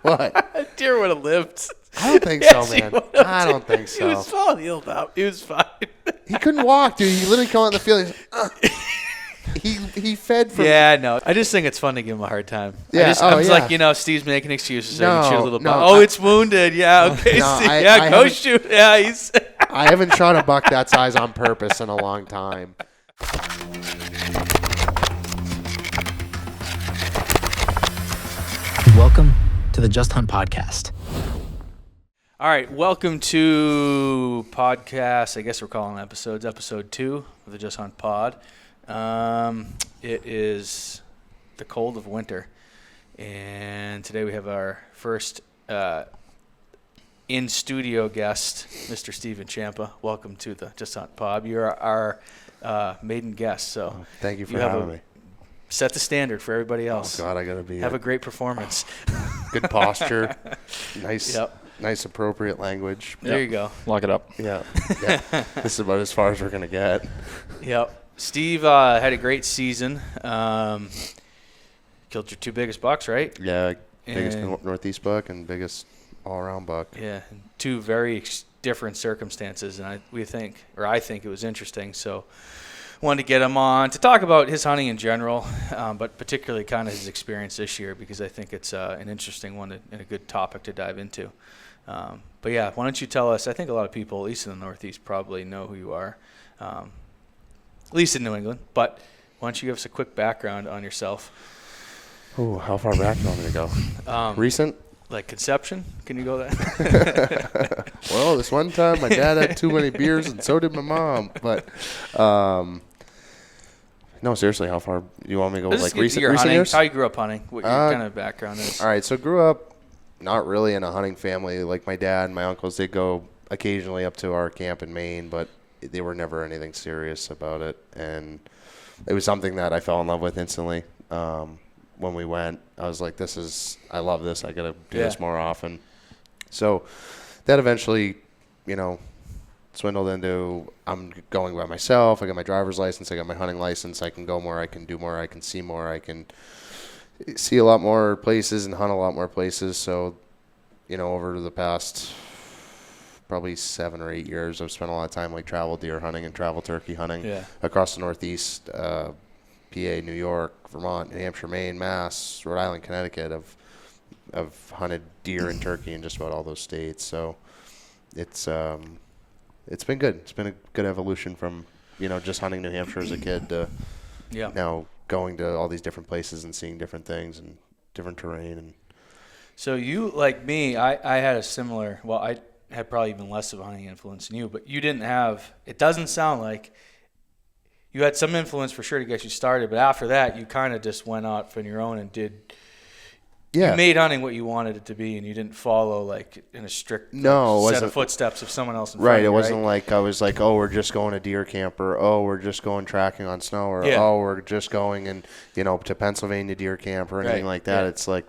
What? Deer would have lived. I don't think so, man. I don't think so. He was all healed up. He was fine. He couldn't walk, dude. He literally came out in the field. He fed from. Yeah, no. I just think it's fun to give him a hard time. Yeah. I was like, Steve's making excuses. So I can shoot a little No, buck. It's wounded. Yeah, okay. No, Steve. I Go shoot. Yeah, he's. I haven't shot a buck that size on purpose in a long time. Welcome to the Just Hunt podcast. All right, welcome to podcast. I guess we're calling episodes episode 2 of the Just Hunt pod. It is the cold of winter, and today we have our first in-studio guest, Mr. Steven Champa. Welcome to the Just Hunt pod. You're our maiden guest, so thank you for having me. Set the standard for everybody else. Oh God, I gotta be. Have a great performance. Good posture. Nice. Yep. Nice, appropriate language. There you go. Lock it up. Yeah. This is about as far as we're gonna get. Yep. Steve had a great season. Killed your 2 biggest bucks, right? Yeah, biggest Northeast buck and biggest all-around buck. Yeah, 2 very different circumstances, and I think it was interesting. So, wanted to get him on to talk about his hunting in general, but particularly kind of his experience this year, because I think it's an interesting one and a good topic to dive into. But yeah, why don't you tell us? I think a lot of people, at least in the Northeast, probably know who you are, at least in New England. But why don't you give us a quick background on yourself? Oh, how far back do you want me to go? Recent? Like conception? Can you go there? Well, this one time my dad had too many beers and so did my mom. But no, seriously, how far do you want me to go? Like recent years? How you grew up hunting? What your kind of background is? All right, so grew up not really in a hunting family. Like my dad and my uncles, they'd go occasionally up to our camp in Maine, but they were never anything serious about it. And it was something that I fell in love with instantly. When we went, I was like, I love this. I got to do this more often. So that eventually, swindled into I'm going by myself. I got my driver's license. I got my hunting license. I can go more. I can do more. I can see more. I can see a lot more places and hunt a lot more places. So, over the past probably 7 or 8 years, I've spent a lot of time like travel deer hunting and travel turkey hunting across the Northeast, PA, New York, Vermont, New Hampshire, Maine, Mass, Rhode Island, Connecticut. I've hunted deer and turkey in just about all those states. So it's been good. It's been a good evolution from just hunting New Hampshire as a kid to now going to all these different places and seeing different things and different terrain. And so you, like me, I had a similar. Well, I had probably even less of a hunting influence than you, but you didn't have. It doesn't sound like. You had some influence for sure to get you started, but after that, you kind of just went out on your own and did. Yeah. You made hunting what you wanted it to be, and you didn't follow like in a strict set of footsteps of someone else in front of you, it wasn't like I was like, oh, we're just going to deer camp, or oh, we're just going tracking on snow, or oh, we're just going and to Pennsylvania deer camp or anything like that. Yeah. It's like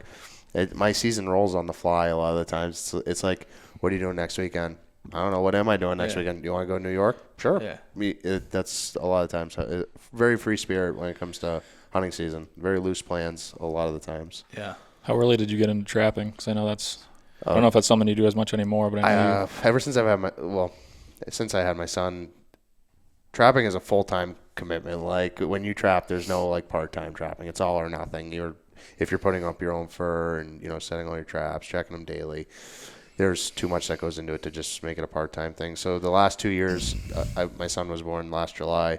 my season rolls on the fly a lot of the times. It's like, what are you doing next weekend? I don't know. What am I doing next weekend? You want to go to New York? Sure. Yeah. That's a lot of times. Very free spirit when it comes to hunting season. Very loose plans a lot of the times. Yeah. How early did you get into trapping? Because I know I don't know if that's something you do as much anymore, but I know ever since since I had my son, trapping is a full-time commitment. Like when you trap, there's no like part-time trapping. It's all or nothing. If you're putting up your own fur and setting all your traps, checking them daily. There's too much that goes into it to just make it a part-time thing. So the last 2 years, my son was born last July.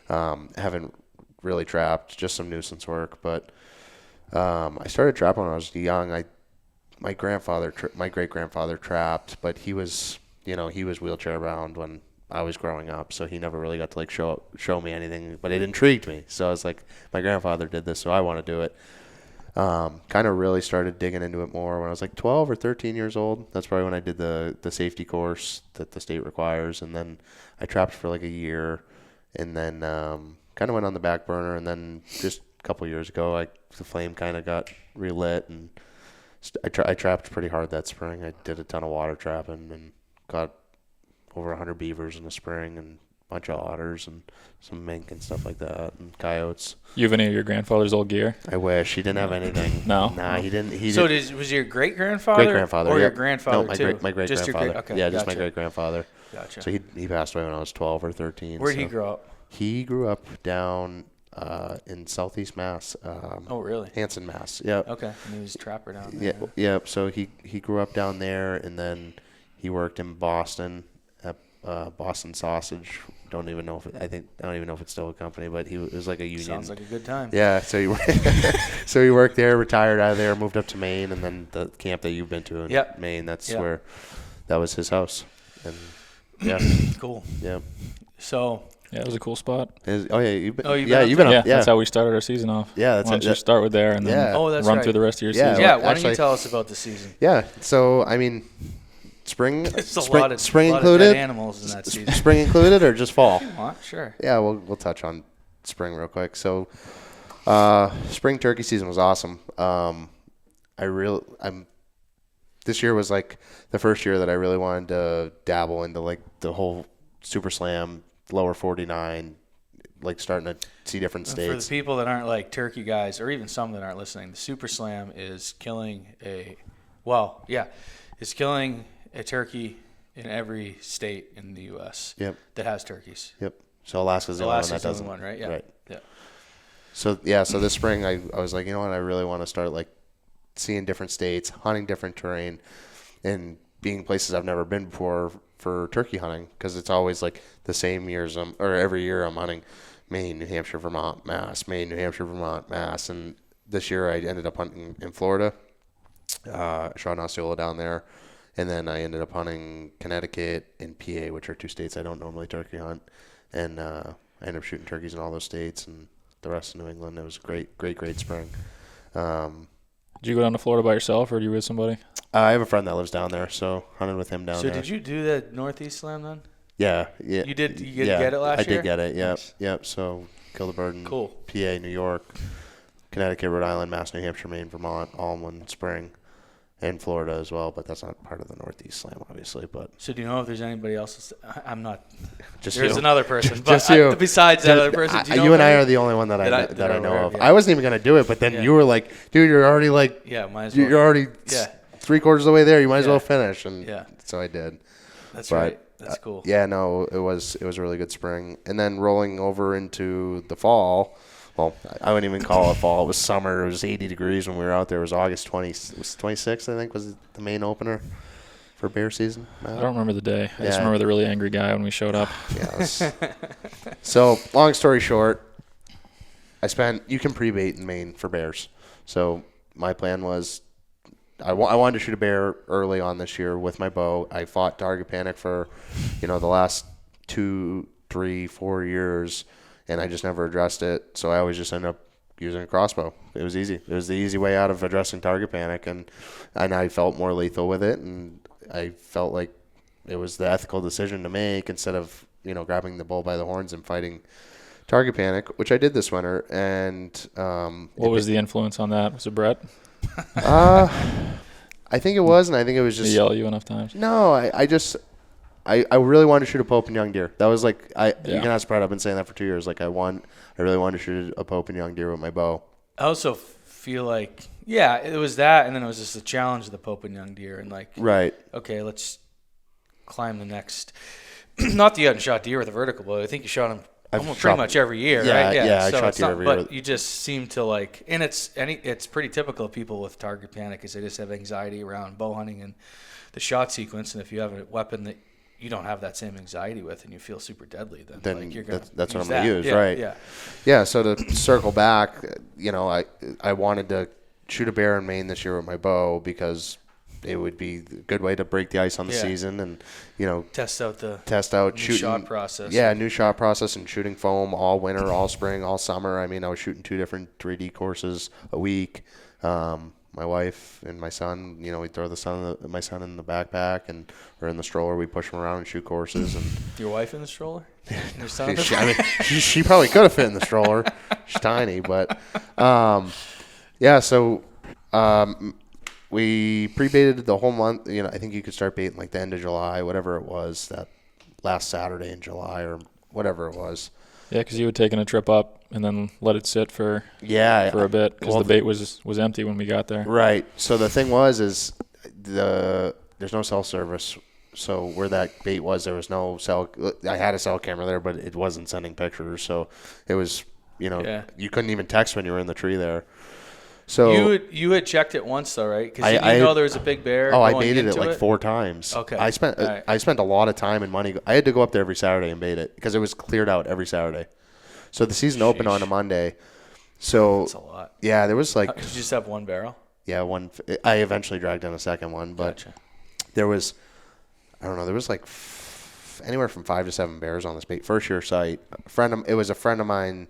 Haven't really trapped, just some nuisance work. But I started trapping when I was young. My great-grandfather trapped, but he was wheelchair bound when I was growing up, so he never really got to like show me anything. But it intrigued me, so I was like, my grandfather did this, so I want to do it. Kind of really started digging into it more when I was like 12 or 13 years old. That's probably when I did the safety course that the state requires. And then I trapped for like a year and then kind of went on the back burner. And then just a couple years ago, the flame kind of got relit. And I trapped pretty hard that spring. I did a ton of water trapping and got over 100 beavers in the spring and bunch of otters and some mink and stuff like that, and coyotes. You have any of your grandfather's old gear? I wish. He didn't have anything. No? Nah, he didn't. Was your great-grandfather? Great-grandfather. Or your yep. grandfather, no, too? my great-grandfather. Okay, yeah, just gotcha. my great-grandfather. Gotcha. So he passed away when I was 12 or 13. Where did he grow up? He grew up down in southeast Mass. Oh, really? Hanson, Mass. Yep. Okay. And he was a trapper down there. Yeah. Yep. So he grew up down there, and then he worked in Boston at Boston Sausage. I don't even know if it's still a company, but it was like a union. Sounds like a good time. Yeah. So he worked there, retired out of there, moved up to Maine, and then the camp that you've been to in Maine. That's where that was his house. And yeah. Cool. Yeah. So. Yeah, it was a cool spot. You've been. You've been up. Yeah, Yeah, that's how we started our season off. Yeah, Why don't you start with there and then run through the rest of your season? Yeah, why don't actually, you tell us about the season? Yeah, so I mean, spring lot of included. Dead animals in that season. Spring included or just fall? Sure. Yeah, we'll touch on spring real quick. So, spring turkey season was awesome. This year was like the first year that I really wanted to dabble into like the whole Super Slam, lower 49, like starting to see different states. For the people that aren't like turkey guys, or even some that aren't listening, the Super Slam is killing a turkey in every state in the U.S. That has turkeys. Yep. So Alaska's the only one that doesn't. The only one, right? Yeah. Right. Yeah. So so this spring I was like, you know what, I really want to start like seeing different states, hunting different terrain, and being places I've never been before for turkey hunting, because it's always like the same years or every year I'm hunting Maine, New Hampshire, Vermont, Mass, Maine, New Hampshire, Vermont, Mass, and this year I ended up hunting in Florida. Shot an Osceola down there, and then I ended up hunting Connecticut and PA, which are two states I don't normally turkey hunt, and I ended up shooting turkeys in all those states and the rest of New England. It was a great spring. Did you go down to Florida by yourself, or are you with somebody? I have a friend that lives down there, so hunted with him down there. So did you do the Northeast Slam then? Yeah. You did. You get it last year? I did get it. Yep. Nice. Yep. So killed a bird in Cool. PA, New York, Connecticut, Rhode Island, Mass, New Hampshire, Maine, Vermont, all in one spring, and Florida as well. But that's not part of the Northeast Slam, obviously. But so do you know if there's anybody else? I'm not. Just there's you. another person, Just but you. Besides that other person, do you know you and I anybody? are the only one that I know of. Yeah. I wasn't even gonna do it, but then you were like, "Dude, you're already like, might as well. you're already 3/4 of the way there. You might as well finish." And so I did. That's right. That's cool. No, it was a really good spring, and then rolling over into the fall. Well, I wouldn't even call it fall. It was summer. It was 80 degrees when we were out there. It was August 26th, I think, was the main opener for bear season. I don't remember the day. I just remember the really angry guy when we showed up. So, long story short, you can pre-bait in Maine for bears. So, my plan was I wanted to shoot a bear early on this year with my bow. I fought target panic for, the last 2, 3, 4 years, and I just never addressed it. So I always just ended up using a crossbow. It was easy. It was the easy way out of addressing target panic, and I felt more lethal with it, and I felt like it was the ethical decision to make instead of, grabbing the bull by the horns and fighting target panic, which I did this winter. And what was the influence on that? Was it Brett? I think it was, and I think it was just... Did he yell at you enough times? No, I really wanted to shoot a Pope and Young deer. That was like, you can ask Brett, I've been saying that for 2 years. Like I really wanted to shoot a Pope and Young deer with my bow. I also feel like, it was that, and then it was just the challenge of the Pope and Young deer, and like, right. Okay, let's climb the next. Not that you hadn't shot deer with a vertical bow. I think you shot them pretty much every year, right? Yeah, so I shot deer every year. But you just seem to like, and it's pretty typical of people with target panic is they just have anxiety around bow hunting and the shot sequence, and if you have a weapon that you don't have that same anxiety with and you feel super deadly, then like you're gonna that's what use I'm gonna use, right? Yeah. So to circle back, I wanted to shoot a bear in Maine this year with my bow because it would be a good way to break the ice on the season and test out new shooting shot process. Yeah, new shot process and shooting foam all winter, all spring, all summer. I mean, I was shooting 2 different 3D courses a week. My wife and my son, we'd throw my son in the backpack or in the stroller. We'd push him around and shoot courses. And your wife in the stroller? Your son? she probably could have fit in the stroller. She's tiny, but so we pre-baited the whole month. I think you could start baiting like the end of July, whatever it was, that last Saturday in July or whatever it was. Yeah, because you had taken a trip up and then let it sit for a bit because well, the bait was empty when we got there. Right. So the thing is there's no cell service. So where that bait was, there was no cell. I had a cell camera there, but it wasn't sending pictures. So it was, you couldn't even text when you were in the tree there. So you had checked it once though, right? Because you didn't know there was a big bear. Oh, I baited it like 4 times. Okay. I spent a lot of time and money. I had to go up there every Saturday and bait it because it was cleared out every Saturday. So the season opened on a Monday. So that's a lot. Yeah, there was like. Did you just have one barrel? Yeah, one. I eventually dragged in a second one, but there was, I don't know, there was like anywhere from 5 to 7 bears on this bait. First year site. It was a friend of mine.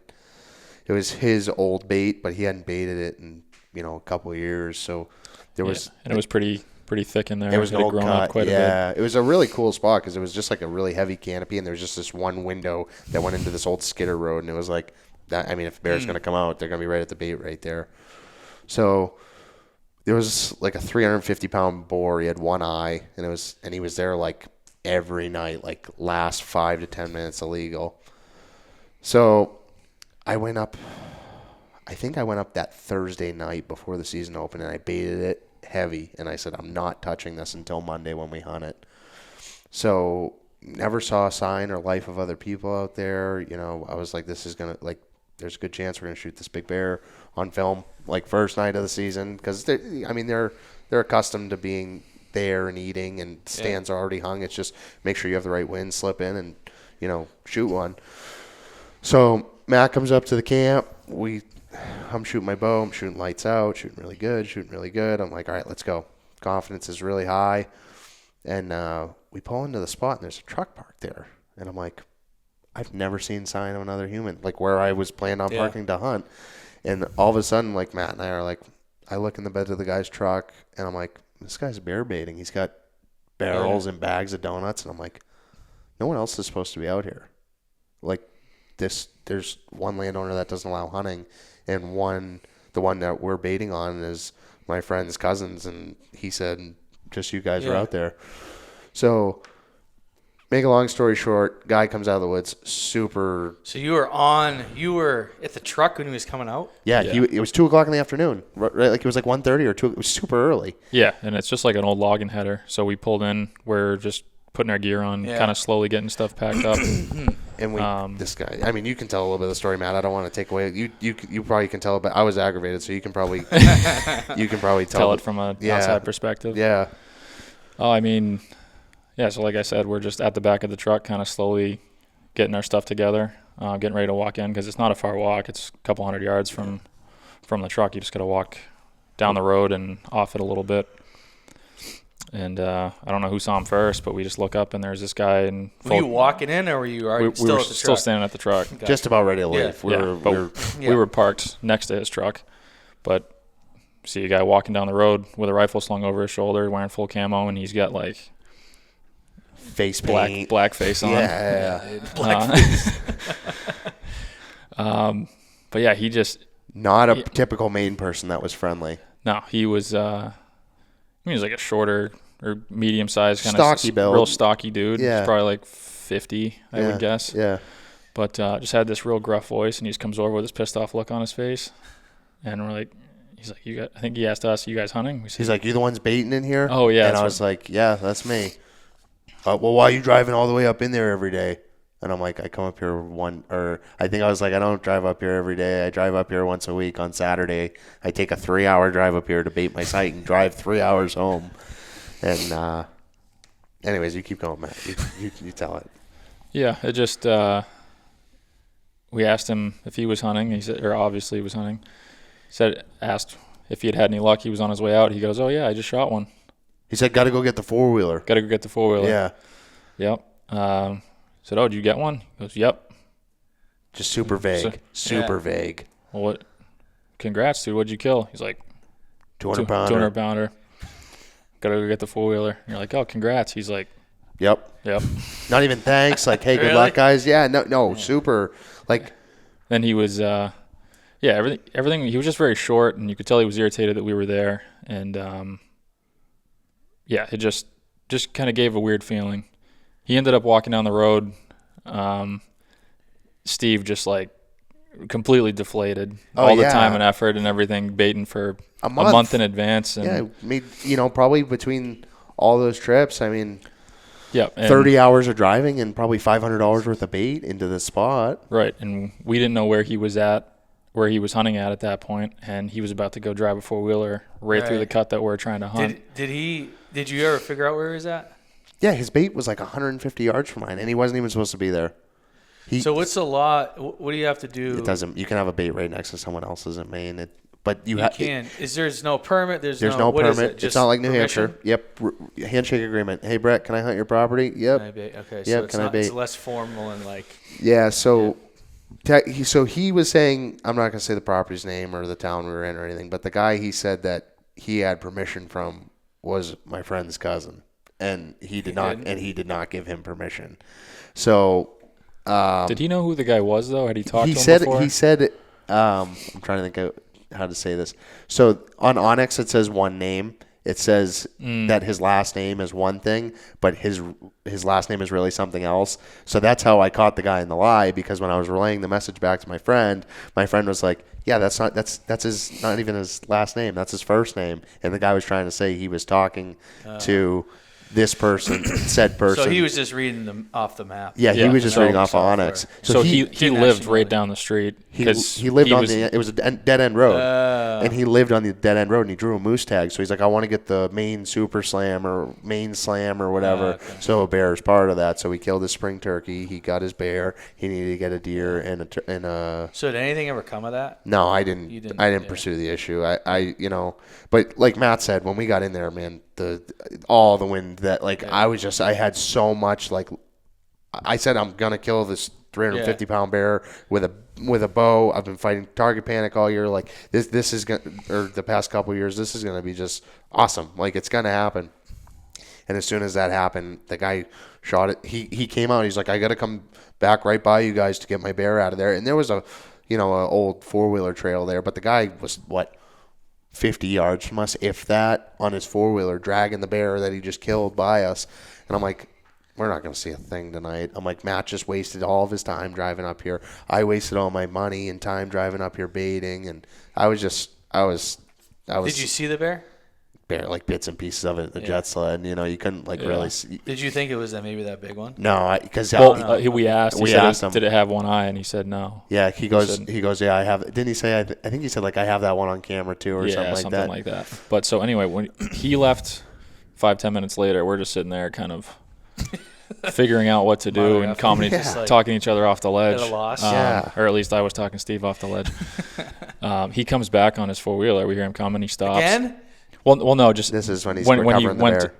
It was his old bait, but he hadn't baited it in a couple of years. So there was, and it was pretty thick in there. It was an old grown cut. Up quite a bit. Yeah, it was a really cool spot because it was just like a really heavy canopy, and there was just this one window that went into this old skidder road, and it was like that. I mean, if a bear's going to come out, they're going to be right at the bait right there. So there was like a 350-pound boar. He had one eye, and he was there like every night, like last 5 to 10 minutes illegal. So I went up that Thursday night before the season opened, and I baited it heavy, and I said, I'm not touching this until Monday when we hunt it. So never saw a sign or life of other people out there. I was like, this is going to, like, there's a good chance we're going to shoot this big bear on film, like first night of the season, because they're accustomed to being there and eating, and stands are already hung. It's just make sure you have the right wind, slip in, and shoot one. So Matt comes up to the camp. I'm shooting my bow. I'm shooting lights out, shooting really good. I'm like, all right, let's go. Confidence is really high. And we pull into the spot, and there's a truck parked there. And I'm like, I've never seen sign of another human, like where I was planning on parking to hunt. And all of a sudden, like Matt and I are like, I look in the bed of the guy's truck, and I'm like, this guy's bear baiting. He's got barrels and bags of donuts. And I'm like, no one else is supposed to be out here. Like this, there's one landowner that doesn't allow hunting. And the one that we're baiting on is my friend's cousins, and he said, just you guys are out there. So, make a long story short, guy comes out of the woods, super. So you were at the truck when he was coming out? Yeah. It was 2 o'clock in the afternoon, right? Like it was like 1:30 or 2. It was super early. Yeah, and it's just like an old logging header. So we pulled in. We're just putting our gear on, kind of slowly getting stuff packed up. And this guy, I mean, you can tell a little bit of the story, Matt. I don't want to take away. You probably can tell, but I was aggravated, so you can probably tell it from an outside perspective. Yeah. Oh, I mean, yeah. So like I said, we're just at the back of the truck, kind of slowly getting our stuff together, getting ready to walk in because it's not a far walk. It's a couple hundred yards from the truck. You just got to walk down the road and off it a little bit. And I don't know who saw him first, but we just look up and there's this guy. And were you walking in, or were you already still at the truck? Still standing at the truck, just about ready to leave. We were parked next to his truck, but see a guy walking down the road with a rifle slung over his shoulder, wearing full camo, and he's got like face paint, black face on. Yeah, black face. But yeah, he just not a typical Maine person that was friendly. No, he was. He was like a shorter or medium-sized kind stocky of build, real stocky dude. Yeah. He's probably like 50, I would guess. Yeah. But just had this real gruff voice, and he just comes over with this pissed-off look on his face, and we're like, he's like, I think he asked us, "You guys hunting?" We said, he's like, "You the ones baiting in here?" Oh yeah. And I was like, "Yeah, that's me." Well, why are you driving all the way up in there every day? And I'm like, I come up here I don't drive up here every day. I drive up here once a week on Saturday. I take a 3-hour drive up here to bait my site and drive 3 hours home. And anyways, you keep going, Matt. You tell it. Yeah, it just we asked him if he was hunting. He said, or obviously he was hunting. Asked if he had any luck. He was on his way out. He goes, "Oh yeah, I just shot one." He said, "Got to go get the 4-wheeler." Got to go get the 4-wheeler. Yeah. Yep. Said, "Oh, did you get one?" He goes, "Yep." Just super vague. Vague. Well, what? Congrats, dude. What'd you kill? He's like, 200-pounder. 200-pounder. Got to go get the 4-wheeler. You're like, "Oh, congrats." He's like, Yep. Not even thanks. Like, hey, good luck, guys. Yeah. No. Super. Like. Then he was, everything. He was just very short, and you could tell he was irritated that we were there, and it just kind of gave a weird feeling. He ended up walking down the road. Steve just like completely deflated all the time and effort and everything, baiting for a month in advance. And made, probably between all those trips, I mean, 30 hours of driving and probably $500 worth of bait into the spot. Right. And we didn't know where he was hunting at that point. And he was about to go drive a 4-wheeler right through the cut that we're trying to hunt. Did you ever figure out where he was at? Yeah, his bait was like 150 yards from mine, and he wasn't even supposed to be there. So what's the law? What do you have to do? It doesn't. You can have a bait right next to someone else's in Maine, but you can. There's no permit? There's no what permit. Is it? It's not like New permission? Hampshire. Yep. Handshake agreement. Hey, Brett, can I hunt your property? Yep. Can I bait? Okay. Yep. So can I bait? It's less formal and like. Yeah. So. He was saying, I'm not going to say the property's name or the town we were in or anything, but the guy he said that he had permission from was my friend's cousin, and he did not give him permission. So, did he know who the guy was though? Had he talked to him before? He said, I'm trying to think of how to say this. So on Onyx it says one name. It says that his last name is one thing, but his last name is really something else. So that's how I caught the guy in the lie, because when I was relaying the message back to my friend was like, "Yeah, that's not even his last name. That's his first name." And the guy was trying to say he was talking to this person, said person. So he was just reading them off the map. Yeah, he was just reading off of Onyx. So he lived right down the street. He lived it was a dead end road, and he lived on the dead end road, and he drew a moose tag. So he's like, I want to get the Maine Super Slam or Maine Slam or whatever. Okay. So a bear is part of that. So he killed his spring turkey. He got his bear. He needed to get a deer and a. So did anything ever come of that? No, I didn't. I didn't pursue the issue. But like Matt said, when we got in there, man, all the wind that I had so much, like I said, I'm gonna kill this 350-pound bear with a bow. I've been fighting target panic all year. Like this is gonna, or the past couple of years, this is gonna be just awesome. Like it's gonna happen. And as soon as that happened, the guy shot it. He came out. He's like, I gotta come back right by you guys to get my bear out of there. And there was a old 4-wheeler trail there, but the guy was 50 yards from us, if that, on his 4-wheeler, dragging the bear that he just killed by us. And I'm like, we're not going to see a thing tonight. I'm like, Matt just wasted all of his time driving up here. I wasted all my money and time driving up here baiting. And I was. Did you see the bear? Bear, like bits and pieces of it in the jet sled. You couldn't really see. Did you think it was maybe that big one? No, because we asked. We asked him, did it have one eye, and he said no. Yeah, he goes, yeah, I have. Didn't he say? I think he said I have that one on camera too, or something like that. But so anyway, when he left 5-10 minutes later, we're just sitting there, kind of figuring out what to do, and talking to each other off the ledge. At a loss. Or at least I was talking to Steve off the ledge. He comes back on his 4-wheeler. We hear him coming. He stops. Again? Well, no, just this is when he's recovering the bear.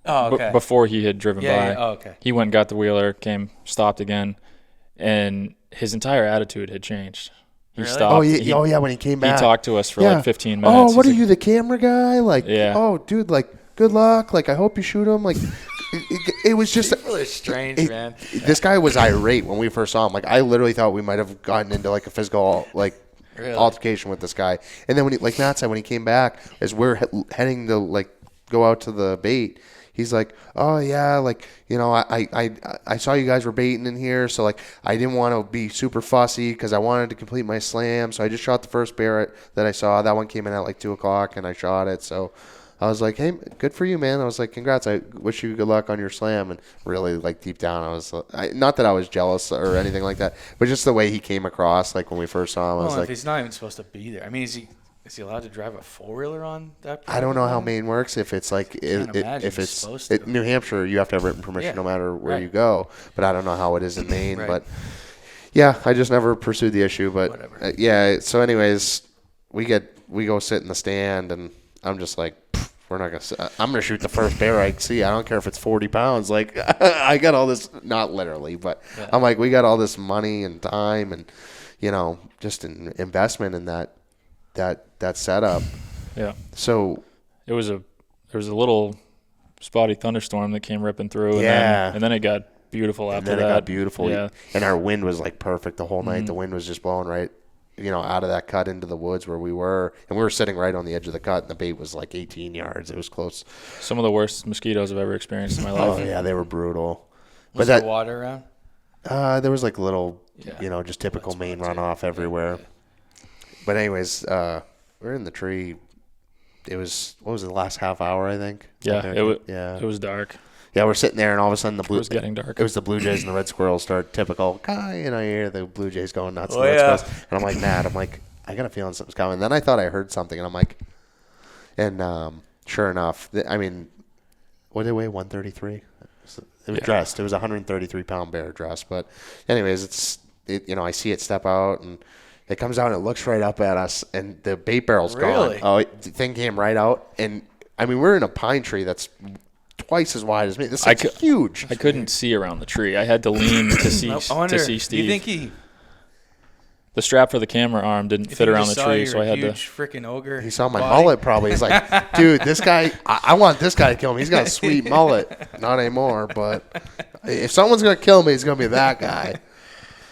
Okay. Before he had driven by. Yeah. Oh, okay. He went and got the wheeler, stopped again, and his entire attitude had changed. He stopped. Oh yeah, when he came back. He talked to us for like 15 minutes. Oh, what are you, the camera guy? Oh, dude, good luck. I hope you shoot him. It was just really strange, man. This guy was irate when we first saw him. I literally thought we might have gotten into a physical altercation with this guy. And then when like Matt said, when he came back, as we're heading to go out to the bait, he's like, oh yeah, I saw you guys were baiting in here, so I didn't want to be super fussy because I wanted to complete my slam, so I just shot the first bear that I saw. That one came in at 2:00, and I shot it. So I was like, hey, good for you, man. I was like, congrats. I wish you good luck on your slam. And really, deep down, I was not that I was jealous or anything like that, but just the way he came across, when we first saw him. I was if he's not even supposed to be there. I mean, is he allowed to drive a 4-wheeler on that? I don't know how Maine works. If it's if it's New Hampshire, you have to have written permission no matter where you go. But I don't know how it is in Maine. Right. But yeah, I just never pursued the issue. But yeah. So anyways, we go sit in the stand, and I'm just like, we're not gonna. I'm gonna shoot the first bear I see. I don't care if it's 40 pounds. I got all this, not literally, but I'm like, we got all this money and time and just an investment in that setup. Yeah. So there was a little spotty thunderstorm that came ripping through. And then it got beautiful after that. And then it got beautiful. Yeah. And our wind was perfect the whole night. The wind was just blowing right, out of that cut into the woods where we were. And we were sitting right on the edge of the cut, and the bait was 18 yards. It was close. Some of the worst mosquitoes I've ever experienced in my life. Oh, yeah, they were brutal. Was there water around? There was little Yeah. Just typical That's main what I'd say. runoff everywhere. Yeah. But anyways, we're in the tree. It was, what was it, the last half hour, I think? Yeah, Yeah. it was dark. Yeah, we're sitting there, and all of a sudden It was getting dark. It was the Blue Jays and the Red Squirrels start typical. You hear the Blue Jays going nuts. Oh, and the Red yeah. Squirrels. And I'm like, Matt, I got a feeling something's coming. And then I thought I heard something, and I'm like, sure enough, what did they weigh? 133. It was dressed. It was a 133-pound bear dressed. But anyways, I see it step out, and it comes out and it looks right up at us, and the bait barrel's Really? gone. Oh, the thing came right out, and we're in a pine tree that's twice as wide as me. This is huge. I couldn't see around the tree. I had to lean to see I wonder, to see Steve. Do you think the strap for the camera arm didn't fit around the tree, so I had to. Huge freaking ogre. He saw my body? mullet probably. He's like, dude, this guy, I want this guy to kill me. He's got a sweet mullet. Not anymore, but if someone's going to kill me, it's going to be that guy.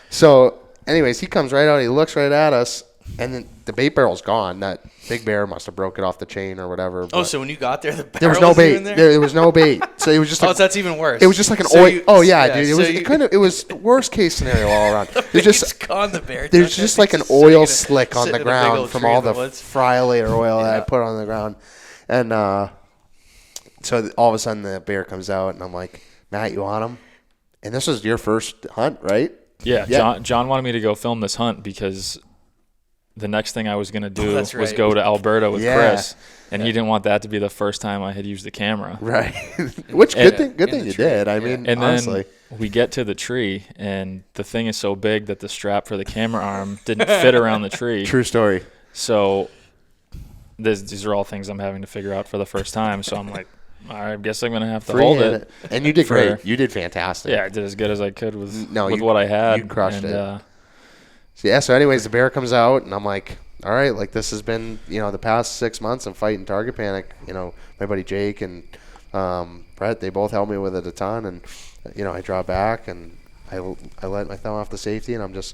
So, anyways, he comes right out. He looks right at us, and then the bait barrel's gone. That big bear must have broke it off the chain or whatever. Oh, so when you got there, the barrel there was no wasn't bait. even there? There was no bait. So it was just. Oh, that's even worse. It was just like an So oil. you- Oh yeah, yeah, dude. It was worst case scenario all around. The There's just bait's gone, the bear. there's just like an oil slick on the ground from all the woods. fry-later oil that I Yeah. put on the ground, and so all of a sudden the bear comes out, and I'm like, Matt, you want him? And this was your first hunt, right? Yeah. John wanted me to go film this hunt because the next thing I was going to do that's was right. go to Alberta with Yeah. Chris, and he didn't want that to be the first time I had used the camera. Right. Which And- good thing the you tree, did. I yeah. mean, And honestly. then we get to the tree, and the thing is so big that the strap for the camera arm didn't fit around the tree. True story. So these are all things I'm having to figure out for the first time. So I'm like, I guess I'm going to have to hold Freehand it. And you did for- great. You did fantastic. Yeah, I did as good as I could with you- what I had. you crushed and, it. So anyways, the bear comes out, and I'm like, all right, like this has been, the past 6 months of fighting target panic. My buddy Jake and Brett, they both helped me with it a ton, and I draw back and I let my thumb off the safety, and I'm just,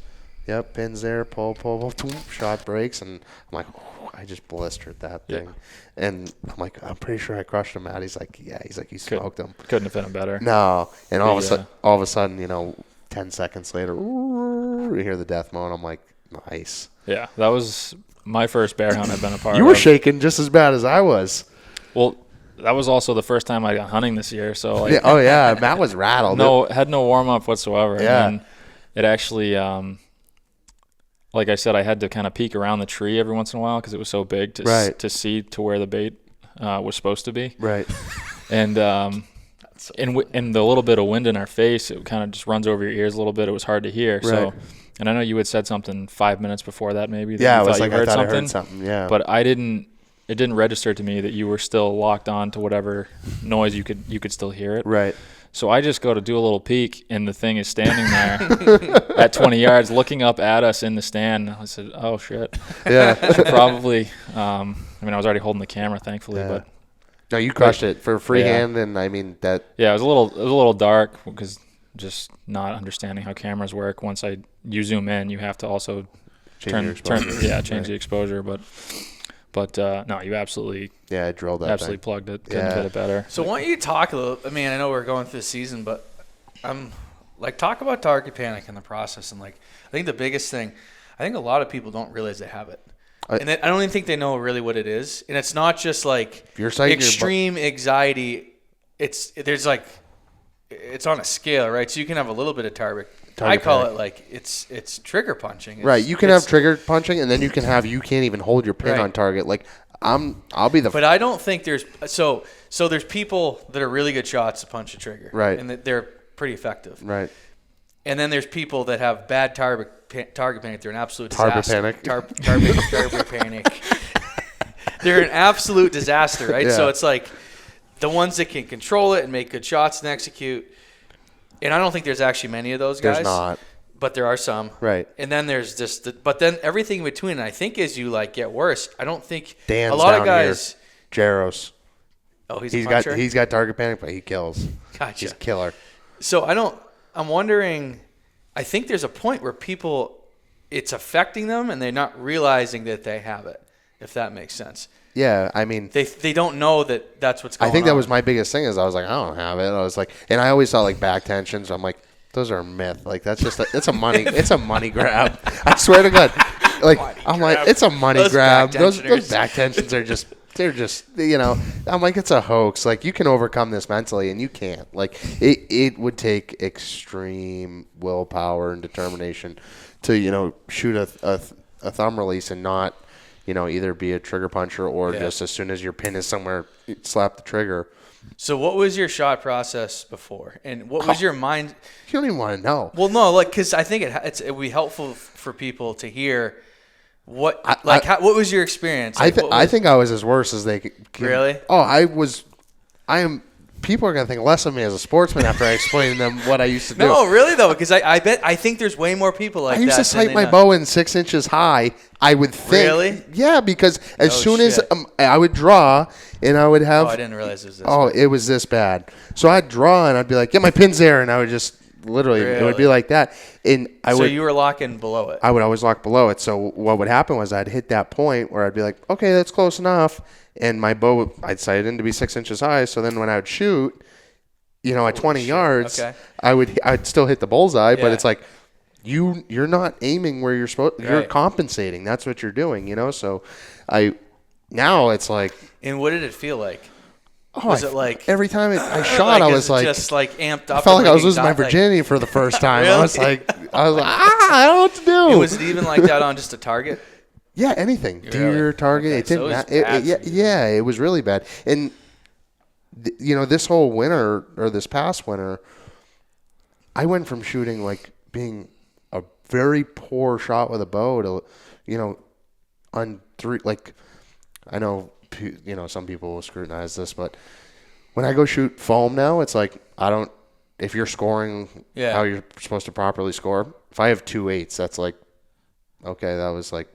pins there, pull, shot breaks, and I'm like, oh, I just blistered that thing, and I'm like, I'm pretty sure I crushed him, Matt. He's like, yeah, you smoked him. Couldn't have been better. No, and all of a sudden, 10 seconds later, you hear the death moan. I'm like, nice. Yeah, that was my first bear hunt I've been a part of. You were shaking just as bad as I was. Well, that was also the first time I got hunting this year. So like, Yeah, oh yeah, Matt was rattled. had no warm up whatsoever. Yeah. And it actually, like I said, I had to kind of peek around the tree every once in a while because it was so big to see to where the bait was supposed to be. Right. And and the little bit of wind in our face, it kind of just runs over your ears a little bit. It was hard to hear. Right. So, and I know you had said something 5 minutes before that maybe. That Yeah, you it was thought like you I thought I heard something. Yeah. But it didn't register to me that you were still locked on to whatever noise you could still hear it. Right. So I just go to do a little peek, and the thing is standing there at 20 yards looking up at us in the stand. I said, oh, shit. Yeah. I should probably I was already holding the camera, thankfully. Yeah. But No, you crushed it for freehand, and I mean that. yeah, it was a little dark because just not understanding how cameras work. Once you zoom in, you have to also Change change the exposure. But no, you absolutely I drilled that. absolutely thing. plugged it. Couldn't hit it better. So why don't you talk a little? I mean, I know we're going through the season, but talk about target panic in the process. And I think the biggest thing, I think a lot of people don't realize they have it. And I don't even think they know really what it is. And it's not just you're psyching extreme anxiety. It's on a scale, right? So you can have a little bit of target I call panic. it it's trigger punching. Right. You can have trigger punching, and then you can have you can't even hold your pin Right. on target. Like I'll be the. But I don't think there's so there's people that are really good shots to punch a trigger, Right. and that they're pretty effective. Right. And then there's people that have bad target panic. They're an absolute Target disaster. panic. Target panic. They're an absolute disaster, right? Yeah. So it's like the ones that can control it and make good shots and execute. And I don't think there's actually many of those guys. There's not. But there are some. Right. And then there's just but then everything in between. And I think as you get worse, I don't think Dan's a lot of down guys. here. Jaros. Oh, he's He's got target panic, but he kills. Gotcha. He's a killer. So I'm wondering, I think there's a point where it's affecting them and they're not realizing that they have it, if that makes sense. Yeah, I mean, They don't know that that's what's going on. I think that was my biggest thing is I was like, I don't have it. I was like, and I always saw back tensions. I'm like, Those are a myth. Like it's a money grab. I swear to God. Like I'm like, it's a money grab. Those back tensions are just. They're just, I'm like, it's a hoax. Like, you can overcome this mentally, and you can't. Like, it would take extreme willpower and determination to, shoot a thumb release and not, either be a trigger puncher or just as soon as your pin is somewhere, slap the trigger. So what was your shot process before? And what was your mind? You don't even want to know. Well, no, because I think it would be helpful for people to hear what was your experience? I think I was as worse as they could. Really? Oh, people are going to think less of me as a sportsman after I explain to them what I used to do. No, really though, because I think there's way more people like that. I used to sight my bow in 6 inches high, I would think. Really? Yeah, because as soon as I would draw and I would have... Oh, I didn't realize it was this bad. It was this bad. So I'd draw and I'd be like, get my pin's there, and I would just... Literally, it would be like that. And so you were locking below it? I would always lock below it. So what would happen was I'd hit that point where I'd be like, okay, that's close enough. And my bow, I'd sight it in to be 6 inches high. So then when I would shoot, at 20 yards, I'd still hit the bullseye. But it's like, you're not aiming where you're supposed. You're compensating. That's what you're doing. So now it's like. And what did it feel like? Oh, was it like every time I shot, I was like just like amped up? I felt like I was losing my virginity for the first time. Really? I was like, I don't know what to do. And was it even like that on just a target? Yeah, anything. Deer, target. Okay, it didn't matter. Yeah, it was really bad. And this whole winter or this past winter, I went from shooting like being a very poor shot with a bow to, on three. Like, I know. Some people will scrutinize this, but when I go shoot foam now, it's like if you're scoring how you're supposed to properly score, if I have 2 8s, that's like, okay, that was like,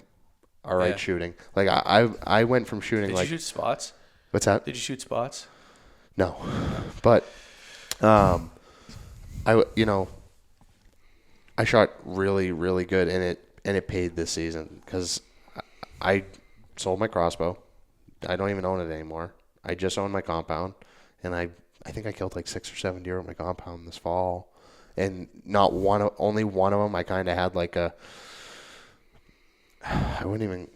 all right shooting. Like I went from shooting Did you shoot spots? What's that? Did you shoot spots? No, but, I shot really, really good and it paid this season because I sold my crossbow. I don't even own it anymore. I just own my compound, and I think I killed like 6 or 7 deer with my compound this fall, and only one of them I kind of had like I wouldn't even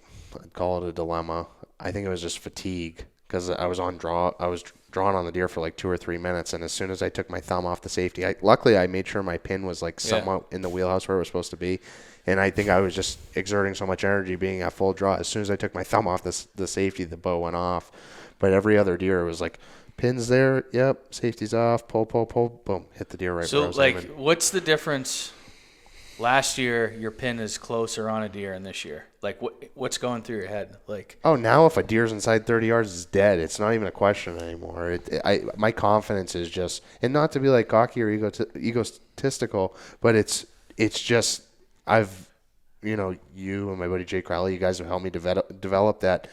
call it a dilemma. I think it was just fatigue because I was drawn on the deer for like 2 or 3 minutes, and as soon as I took my thumb off the safety, luckily I made sure my pin was like somewhat in the wheelhouse where it was supposed to be. And I think I was just exerting so much energy being at full draw. As soon as I took my thumb off the safety, the bow went off. But every other deer was like, pins there, yep, safety's off, pull, boom, hit the deer right where I was aiming. What's the difference? Last year, your pin is closer on a deer, and this year, like what's going through your head? Like, now if a deer's inside 30 yards, it's dead. It's not even a question anymore. My confidence is just, and not to be like cocky or egotistical, but it's just. You and my buddy Jay Crowley, you guys have helped me develop that,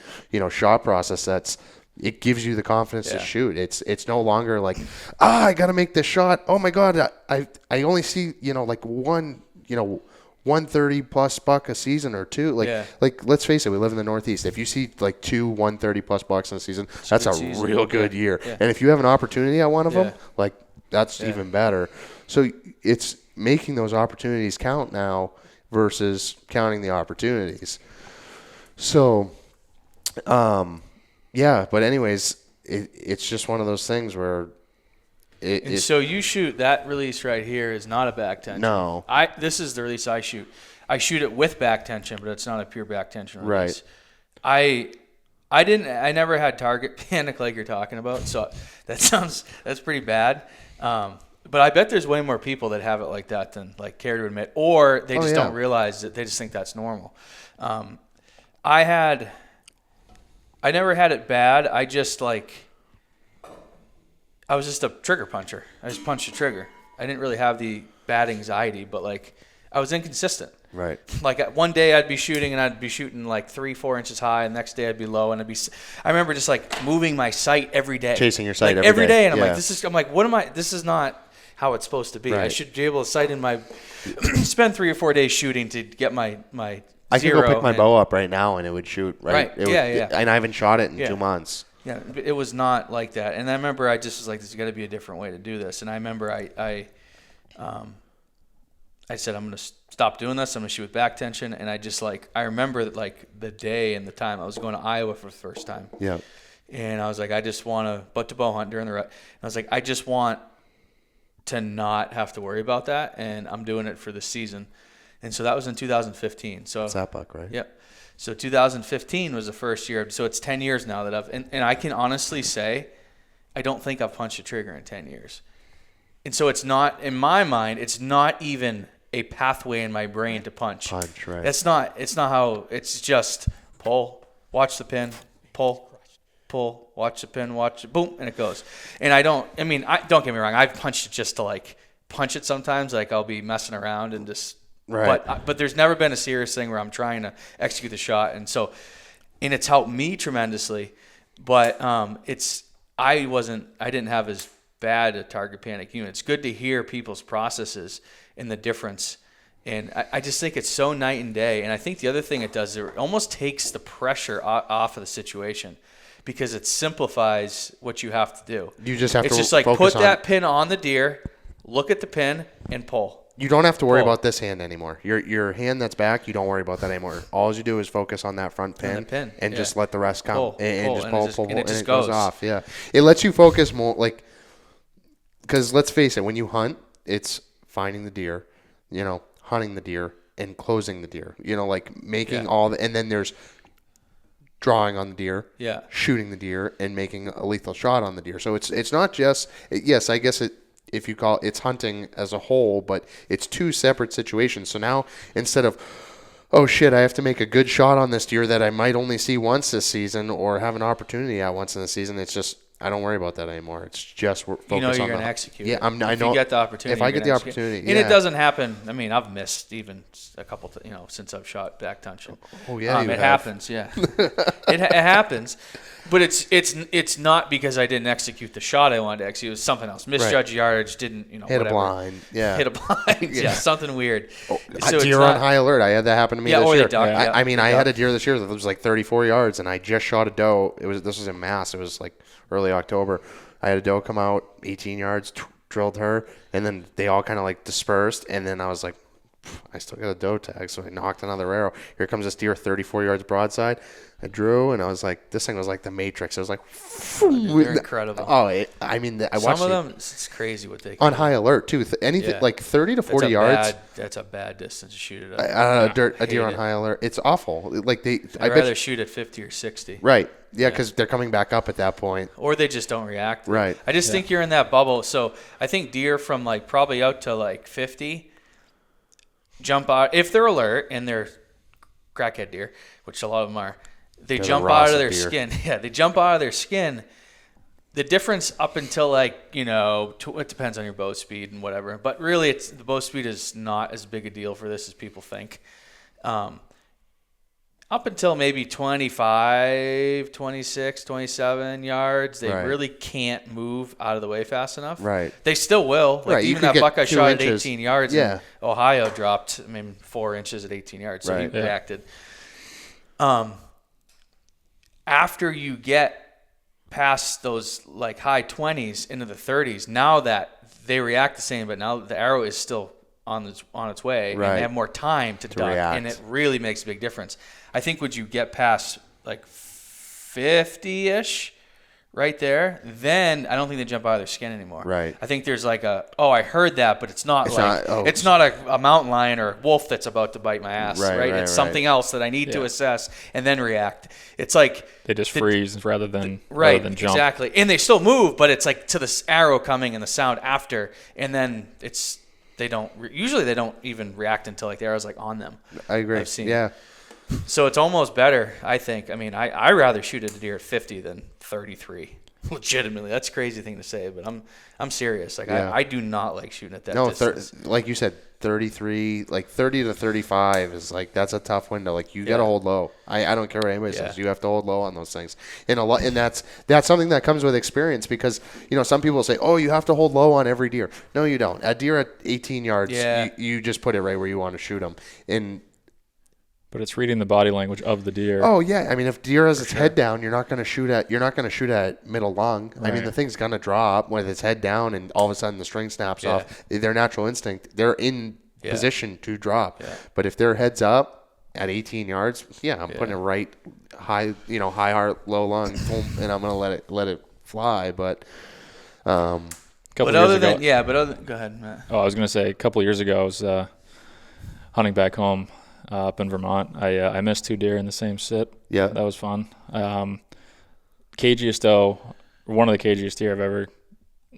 shot process. It gives you the confidence to shoot. It's no longer like, I got to make this shot. Oh my God. I only see, like one, 130 plus buck a season or two. Like, let's face it, we live in the Northeast. If you see like 2 130 plus bucks in a season, that's a real good year. Yeah. And if you have an opportunity at one of them, like that's even better. So it's making those opportunities count now versus counting the opportunities. So, but anyways, it's just one of those things where so you shoot that release right here is not a back tension. No. This is the release I shoot. I shoot it with back tension, but it's not a pure back tension release. Right. I never had target panic like you're talking about, so that's pretty bad. But I bet there's way more people that have it like that than like care to admit, or they just don't realize that they just think that's normal. I never had it bad. I was just a trigger puncher. I just punched the trigger. I didn't really have the bad anxiety, but like I was inconsistent. Right. Like one day I'd be shooting and I'd be shooting like 3-4 inches high, and the next day I'd be low, and I remember just like moving my sight every day. Chasing your sight like every day. And I'm like, this is not how it's supposed to be. Right. I should be able to sight in my spend 3 or 4 days shooting to get my I could go pick my bow up right now and it would shoot. Right. Yeah. And I haven't shot it in 2 months. Yeah, it was not like that. And I remember I just was like, there's got to be a different way to do this. And I remember I I said, I'm going to stop doing this. I'm going to shoot with back tension. And I just I remember the day and the time I was going to Iowa for the first time. Yeah. And I was like, I just want to bow hunt during the rut. And I was like, I just want to not have to worry about that. And I'm doing it for the season. And so that was in 2015. So It's that buck, right? Yep. So 2015 was the first year. So it's 10 years now that and I can honestly say, I don't think I've punched a trigger in 10 years. And so it's not, in my mind, it's not even a pathway in my brain to punch. Right. It's not how, it's just pull, watch the pin, pull, watch the pin, watch it, boom, and it goes. And don't get me wrong, I've punched it just to punch it sometimes. I'll be messing around and just, right. But there's never been a serious thing where I'm trying to execute the shot. And it's helped me tremendously, but I didn't have as bad a target panic unit. It's good to hear people's processes and the difference. And I just think it's so night and day. And I think the other thing it does, it almost takes the pressure off of the situation because it simplifies what you have to do. You just have it's to just focus put on that pin on the deer, look at the pin, and pull. You don't have to worry about this hand anymore. Your hand that's back, you don't worry about that anymore. All you do is focus on that front pin, and just let the rest come. Pull, and just pull, and it goes off. Yeah. It lets you focus more, because let's face it, when you hunt, it's finding the deer, hunting the deer, and closing the deer. Making all the, and then there's drawing on the deer, shooting the deer, and making a lethal shot on the deer. So it's not just, yes, I guess if you call it's hunting as a whole, but it's two separate situations. So now instead of, oh shit, I have to make a good shot on this deer that I might only see once this season or have an opportunity at once in the season, it's just, I don't worry about that anymore. It's just focus on you're going to execute. Yeah, I know. If you get the opportunity. If I get the opportunity, and it doesn't happen. I've missed even a couple, since I've shot back tension. Oh yeah, it happens. Yeah, it happens. But it's not because I didn't execute the shot I wanted to execute. It was something else. Misjudged yardage, didn't hit whatever. A blind. Yeah, hit a blind. Yeah, something weird. So deer on high alert. I had that happen to me this year. Duck, I had a deer this year that was 34 yards, and I just shot a doe. This was in Mass. It was early October. I had a doe come out 18 yards, drilled her, and then they all kind of dispersed, and then I was like, I still got a doe tag, so I knocked another arrow. Here comes this deer 34 yards broadside. I drew, and I was like, this thing was like the Matrix. It was like, they're incredible. Oh, I watched some of them. It's crazy what they can on high alert too. Anything 30 to 40 yards. That's a bad distance to shoot it at. A deer on high alert. It's awful. I'd rather shoot at 50 or 60. Right. Yeah, because they're coming back up at that point. Or they just don't react. Right. I just think you're in that bubble. So I think deer from probably out to 50 jump out if they're alert and they're crackhead deer, which a lot of them are. They jump out of their skin. Yeah, they jump out of their skin. The difference up until it depends on your bow speed and whatever. But really, the bow speed is not as big a deal for this as people think. Up until maybe 25, 26, 27 yards, they really can't move out of the way fast enough. Right. They still will. Even that buck I shot at 18 yards in Ohio dropped 4 inches at 18 yards. So he reacted. After you get past those high 20s into the 30s, now that they react the same, but now the arrow is still on its way, and they have more time to duck, react. And it really makes a big difference. I think when you get past 50-ish, right there, then I don't think they jump out of their skin anymore. Right. I think there's I heard that, but it's not it's not a mountain lion or a wolf that's about to bite my ass. Right. It's something else that I need to assess and then react. It's they just freeze rather than jump. Exactly. And they still move, but it's to this arrow coming and the sound after, and then they don't even react until the arrow's on them. I agree. I've seen. Yeah. So it's almost better, I think. I rather shoot at a deer at 50 than 33. Legitimately, that's a crazy thing to say, but I'm serious. I do not like shooting at that distance. Like you said, 33, 30 to 35 is that's a tough window. You got to hold low. I don't care what anybody says. You have to hold low on those things. And that's something that comes with experience because some people say, oh, you have to hold low on every deer. No, you don't. A deer at 18 yards, you just put it right where you want to shoot them. But it's reading the body language of the deer. Oh yeah, if deer has its head down, you're not going to shoot at middle lung. Right. The thing's going to drop with its head down, and all of a sudden the string snaps off. Their natural instinct, they're in position to drop. Yeah. But if they're heads up at 18 yards, I'm putting it right high, high heart, low lung, boom, and I'm going to let it fly. But Go ahead, Matt. Oh, I was going to say a couple of years ago, I was hunting back home up in Vermont. I missed 2 deer in the same sit. Yeah. That was fun. Cagiest doe, one of the cagiest deer I've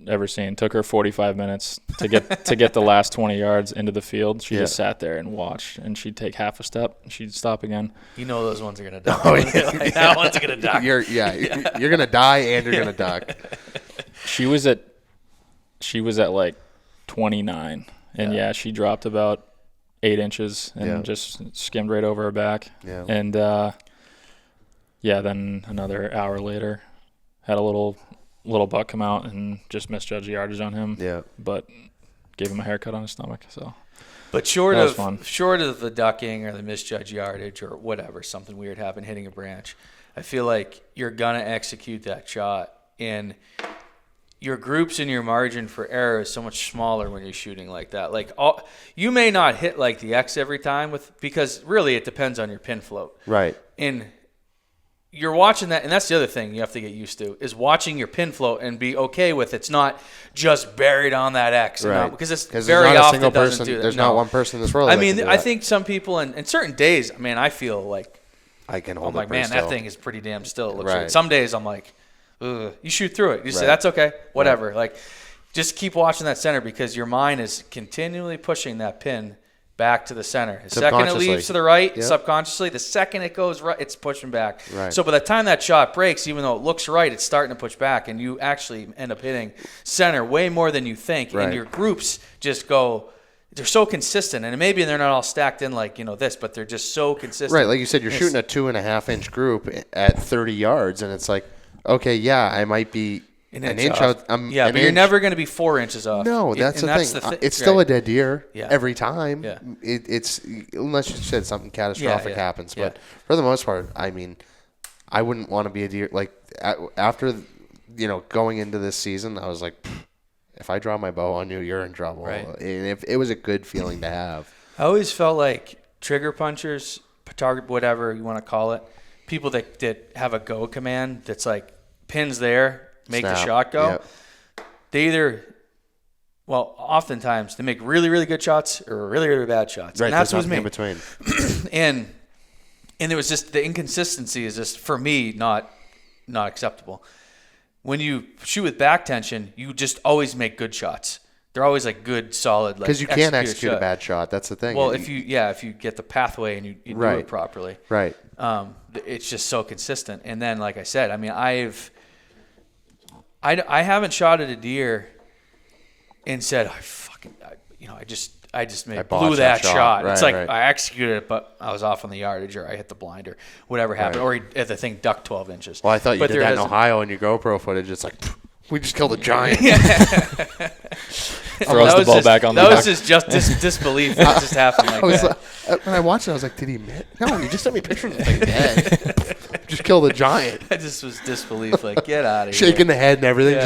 ever seen. Took her 45 minutes to get the last 20 yards into the field. She just sat there and watched, and she'd take half a step, and she'd stop again. You know those ones are going to duck. That one's going to duck. You're going to die and you're going to duck. She was at like 29, and she dropped about 8 inches and just skimmed right over her back. Yeah. And then another hour later, had a little buck come out and just misjudged the yardage on him. Yeah. But gave him a haircut on his stomach. So. But short of the ducking or the misjudged yardage or whatever, something weird happened hitting a branch, I feel like you're gonna execute that shot, and your groups and your margin for error is so much smaller when you're shooting like that. Like you may not hit like the X every time because really it depends on your pin float. Right. And you're watching that, and that's the other thing you have to get used to, is watching your pin float and be okay with it's not just buried on that X. Right. Because it's very often doesn't do that. There's not one person in this world. I mean, I think some people, in certain days, man, I feel like I can hold I'm like, man, that thing is pretty damn still. It looks Right. right. Some days I'm like, ugh. You shoot through it. You say, Right. that's okay, whatever. Right. Like, just keep watching that center because your mind is continually pushing that pin back to the center. The second it leaves to the right, subconsciously, the second it goes right, it's pushing back. Right. So by the time that shot breaks, even though it looks right, it's starting to push back, and you actually end up hitting center way more than you think. Right. And your groups just go, they're so consistent, and maybe they're not all stacked in like this, but they're just so consistent. Right, like you said, you're shooting a 2.5 inch group at 30 yards, and it's like, okay, I might be an inch out. But you're never going to be 4 inches off. No, that's the thing. It's still a dead deer every time. Yeah. It's unless you said something catastrophic happens. But for the most part, I mean, I wouldn't want to be a deer. Like after going into this season, I was like, if I draw my bow on you, you're in trouble. Right. And if it was a good feeling to have. I always felt like trigger punchers, target, whatever you want to call it, people that have a go command that's like pins there, make the shot go. Yep. They oftentimes they make really, really good shots or really, really bad shots. Right, and that's what's in between. and it was just the inconsistency is just for me not acceptable. When you shoot with back tension, you just always make good shots. They're always like good, solid. Because you can't execute a bad shot. That's the thing. Well, if you get the pathway and you do it properly, right? It's just so consistent. And then, like I said, I mean, I haven't shot at a deer and said, I just blew that shot. Right, it's like right. I executed it, but I was off on the yardage, or I hit the blind, or whatever happened, or the thing ducked 12 inches. Well, I thought you did that in Ohio in your GoPro footage. It's like, we just killed a giant. Throws the ball back on the That was just disbelief. It just happened like that. When I watched it, I was like, did he miss? No, you just sent me pictures of the thing dead. Just killed a giant. I just was disbelief, like, get out of here. Shaking the head and everything,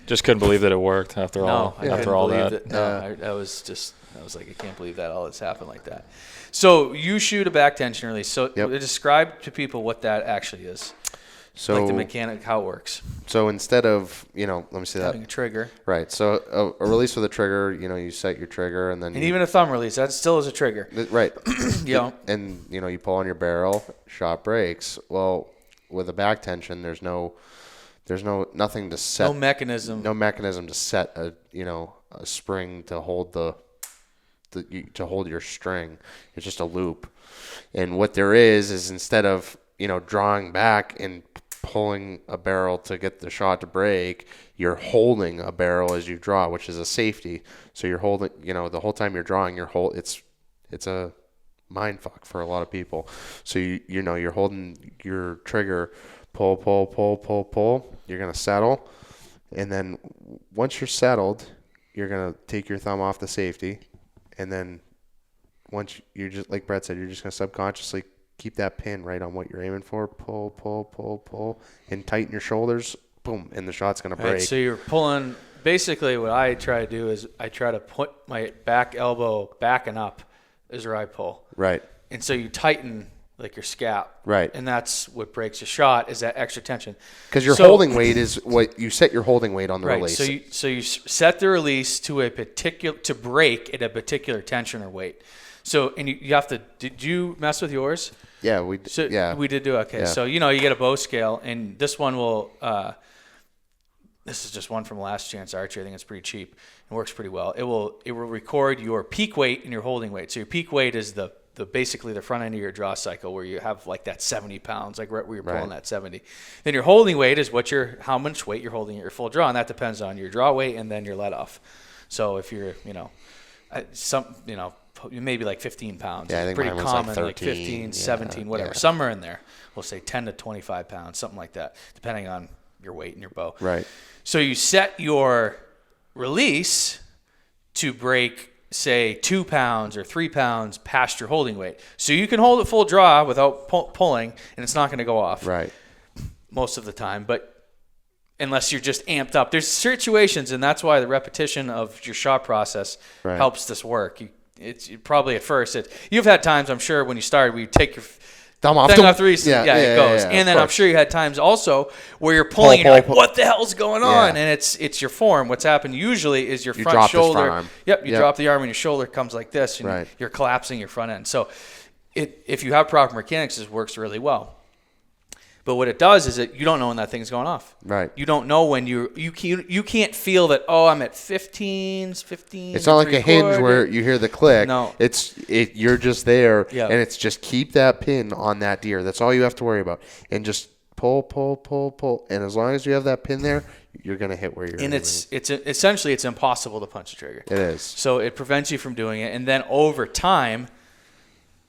just couldn't believe that it worked after all that. I was like, I can't believe that all this happened like that. So you shoot a back tension release. So describe to people what that actually is. So like the mechanic, how it works. So instead of, let me see that. Having a trigger. Right. So a release with a trigger, you set your trigger and then. And even a thumb release, that still is a trigger. Right. And, you pull on your barrel, shot breaks. Well, with a back tension, there's nothing to set. No mechanism. No mechanism to set a spring to hold to hold your string. It's just a loop. And what there is instead of, drawing back and pulling a barrel to get the shot to break, you're holding a barrel as you draw, which is a safety. So you're holding, the whole time you're drawing, it's a mind fuck for a lot of people. So you're holding your trigger, pull. You're gonna settle, and then once you're settled, you're gonna take your thumb off the safety, and then once you're just like Brett said, you're just gonna subconsciously keep that pin right on what you're aiming for. Pull, and tighten your shoulders. Boom, and the shot's gonna break. Right, so you're pulling basically what I try to do is I try to put my back elbow back and up is where I pull. Right. And so you tighten like your scap. Right. And that's what breaks a shot is that extra tension. Because your holding weight is what you set your holding weight on the release. So you set the release to to break at a particular tension or weight. So, and you have to, did you mess with yours? Yeah, we did do, okay. Yeah. So, you get a bow scale, and this one will, this is just one from Last Chance Archery. I think it's pretty cheap. It works pretty well. It will record your peak weight and your holding weight. So your peak weight is the basically the front end of your draw cycle where you have like that 70 pounds, like right where you're pulling that 70. Then your holding weight is how much weight you're holding at your full draw, and that depends on your draw weight and then your let off. So if you're, maybe like 15 pounds. Yeah, I think pretty mine was common, like 13, 15, 17, whatever. yeah. Somewhere in there. We'll say 10 to 25 pounds, something like that, depending on your weight and your bow. Right. So you set your release to break, say, 2 pounds or 3 pounds past your holding weight. So you can hold it full draw without pulling, and it's not going to go off. Right. Most of the time, but unless you're just amped up. There's situations, and that's why the repetition of your shot process helps this work. It's probably at first, you've had times, I'm sure, when you started, where you take your thumb off. It goes. Yeah, and then I'm sure you had times also where you're pulling and you're like, what the hell's going on? And it's your form. What's happened usually is your front shoulder. Front arm. Yep, you drop the arm and your shoulder comes like this, and you're collapsing your front end. So if you have proper mechanics, this works really well. But what it does is that you don't know when that thing's going off. Right. You don't know when you can't feel that, I'm at 15. It's not like a hinge where you hear the click. No. You're just there, Yeah. and it's just keep that pin on that deer. That's all you have to worry about. And just pull. And as long as you have that pin there, you're going to hit where you're And it's essentially it's impossible to punch a trigger. It is. So it prevents you from doing it. And then over time,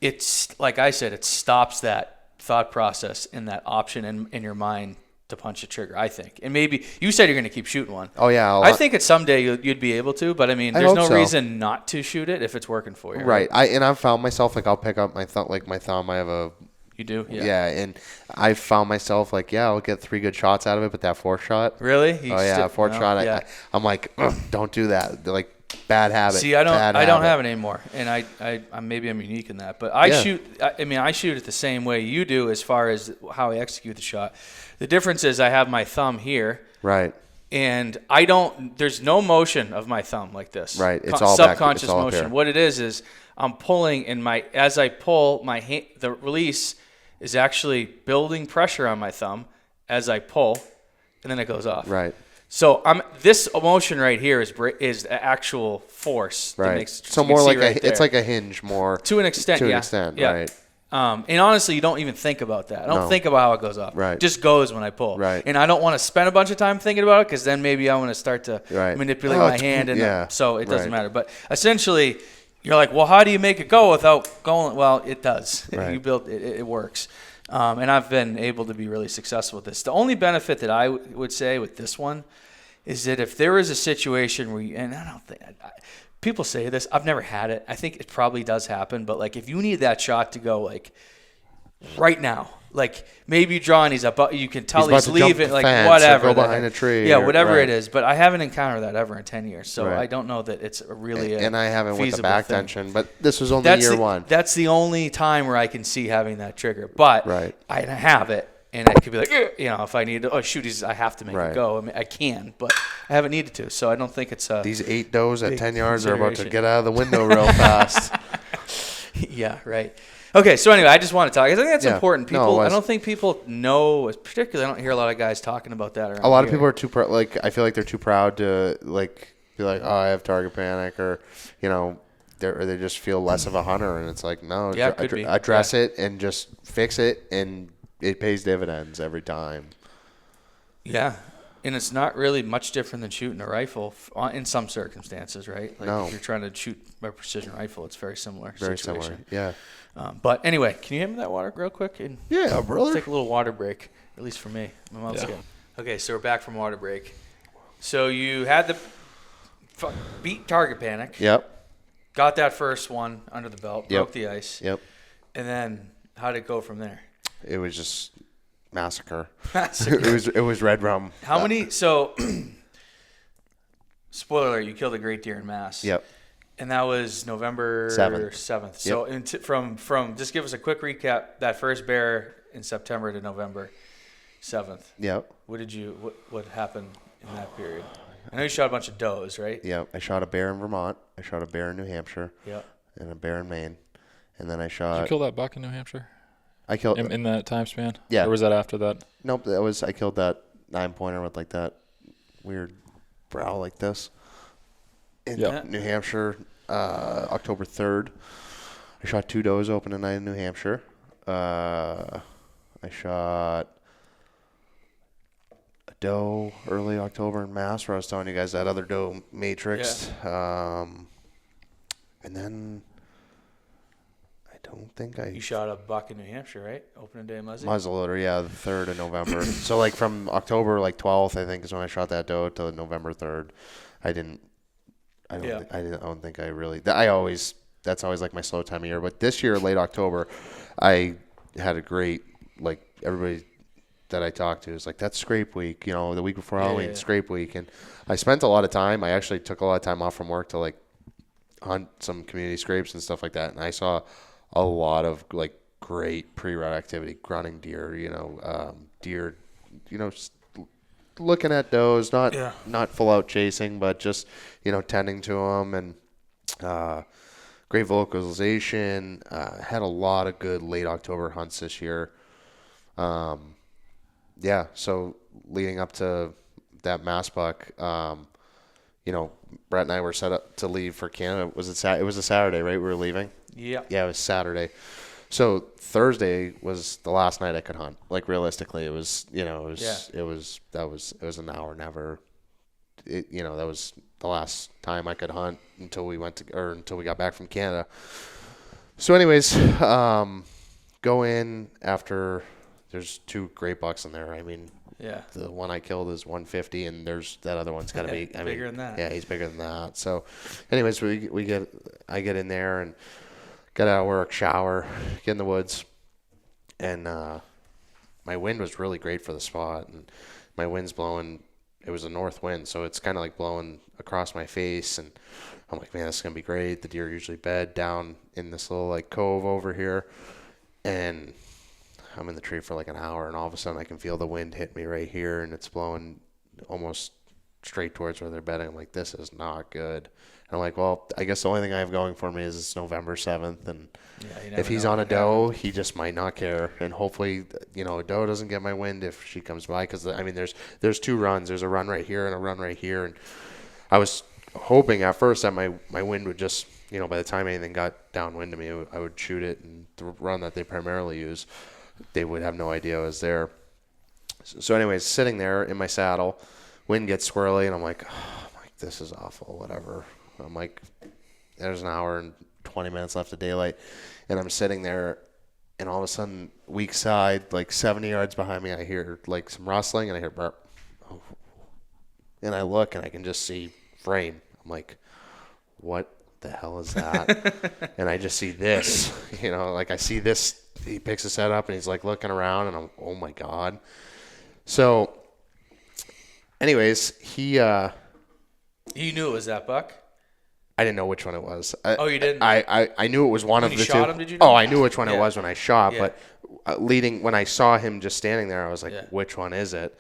it's like I said, it stops that thought process and that option in your mind to punch a trigger, I think. And maybe you said you're going to keep shooting one. Oh, yeah. I think at someday you'd be able to, but I mean, there's no reason not to shoot it if it's working for you. Right. I've found myself, like, I'll pick up my thumb, I have a... You do? Yeah, and I found myself, like, I'll get 3 good shots out of it, but that 4th shot... Really? Fourth shot, I'm like, don't do that. They're like, bad habit. See, I don't have it anymore, and I maybe I'm unique in that, but I shoot it the same way you do as far as how I execute the shot. The difference is I have my thumb here, right, and there's no motion of my thumb like this, right. It's all subconscious back, it's all motion. What it is I'm pulling, and as I pull my hand, the release is actually building pressure on my thumb as I pull, and then it goes off. Right. So this motion right here is the actual force. Right. That makes, so more like it's like a hinge more. To an extent, right. And honestly, you don't even think about that. I don't think about how it goes up. Right. It just goes when I pull. Right. And I don't want to spend a bunch of time thinking about it because then maybe I want to start to manipulate my hand. So it doesn't matter. But essentially, you're like, well, how do you make it go without going? Well, it does. Right. You build it. It works. And I've been able to be really successful with this. The only benefit that I would say with this one is that if there is a situation where and I don't think people say this, I've never had it. I think it probably does happen, but like if you need that shot to go like right now, like maybe you draw and you can tell he's leaving, like whatever, behind a tree, whatever it is. But I haven't encountered that ever in 10 years, so I don't know that it's really and I haven't with the back thing. tension. But this was only year one. That's the only time where I can see having that trigger, but I have it. And I could be like, if I need to, I have to make it go. I mean, I can, but I haven't needed to. So I don't think it's these 8 does at 10 yards are about to get out of the window real fast. Yeah, right. Okay, so anyway, I just want to talk. I think that's important. I don't think people know, particularly I don't hear a lot of guys talking about that around A lot of here. people are too proud. Like, I feel like they're too proud to, like, be like, I have target panic, or, they just feel less of a hunter. And it's like, no, address it and just fix it, and it pays dividends every time. Yeah, and it's not really much different than shooting a rifle in some circumstances, right? Like if you're trying to shoot a precision rifle, it's very similar. Very similar, yeah. But anyway, can you hand me that water real quick? And yeah, brother. Let's take a little water break, at least for me. My mouth's good. Okay, so we're back from water break. So you had the beat target panic. Yep. Got that first one under the belt, broke the ice. Yep. And then how did it go from there? It was just massacre. It was red rum. How many? So Spoiler alert, you killed a great deer in Mass. Yep. And that was November 7th. So from just give us a quick recap, that first bear in September to November 7th. Yep. What happened in that period? I know you shot a bunch of does, right? Yep. I shot a bear in Vermont. I shot a bear in New Hampshire. Yep. And a bear in Maine. And then I Did shot... you kill that buck in New Hampshire? I killed... In that time span? Yeah. Or was that after that? Nope. I killed that 9-pointer with like that weird brow like this. In New Hampshire, October 3rd. I shot 2 does open tonight in New Hampshire. I shot a doe early October in Mass, where I was telling you guys that other doe matrixed. Yeah. And then I don't think You shot a buck in New Hampshire, right? Opening day muzzleloader, yeah, the 3rd of November. So like from October 12th, I think is when I shot that doe, to November 3rd. I don't think I really. That's always like my slow time of year. But this year, late October, I had a great, like, everybody that I talked to is like, that's scrape week, the week before Halloween, scrape week. And I spent a lot of time. I actually took a lot of time off from work to like hunt some community scrapes and stuff like that. And I saw a lot of like great pre-rut activity, grunting deer, deer, looking at does, not full out chasing, but just, tending to them, and great vocalization. Had a lot of good late October hunts this year. So leading up to that Mass buck, Brett and I were set up to leave for Canada. It was a Saturday, right? We were leaving? Yeah. Yeah, it was Saturday. So Thursday was the last night I could hunt. Like realistically, it was an hour never. That was the last time I could hunt until we got back from Canada. So anyways, go in after. There's 2 great bucks in there. I mean, the one I killed is 150, and there's that other one's got to be bigger than that. Yeah, he's bigger than that. So, anyways, I get in there and got out of work, shower, get in the woods, and my wind was really great for the spot, and my wind's blowing. It was a north wind, so it's kind of like blowing across my face, and I'm like, man, this is gonna be great. The deer usually bed down in this little like cove over here, and I'm in the tree for like an hour, and all of a sudden I can feel the wind hit me right here, and it's blowing almost straight towards where they're bedding. I'm like, this is not good. And I'm like, well, I guess the only thing I have going for me is it's November 7th, and if he's on a doe, he just might not care. And hopefully, a doe doesn't get my wind if she comes by, because I mean, there's 2 runs. There's a run right here and a run right here, and I was hoping at first that my wind would just, by the time anything got downwind to me, I would shoot it, and the run that they primarily use, they would have no idea I was there. So anyways, sitting there in my saddle, wind gets swirly, and I'm like, this is awful, whatever. I'm like, there's an hour and 20 minutes left of daylight, and I'm sitting there, and all of a sudden, weak side, like 70 yards behind me, I hear like some rustling, and I hear burp. And I look, and I can just see frame. I'm like, what the hell is that? And I just see this, like I see this. He picks his head up, and he's like looking around, and I'm, oh my God. So anyways, you knew it was that buck? I didn't know which one it was. You didn't? I knew it was one when of the 2. When you shot him, did you know? Oh, I knew which one it was when I shot, but when I saw him just standing there, I was like, which one is it?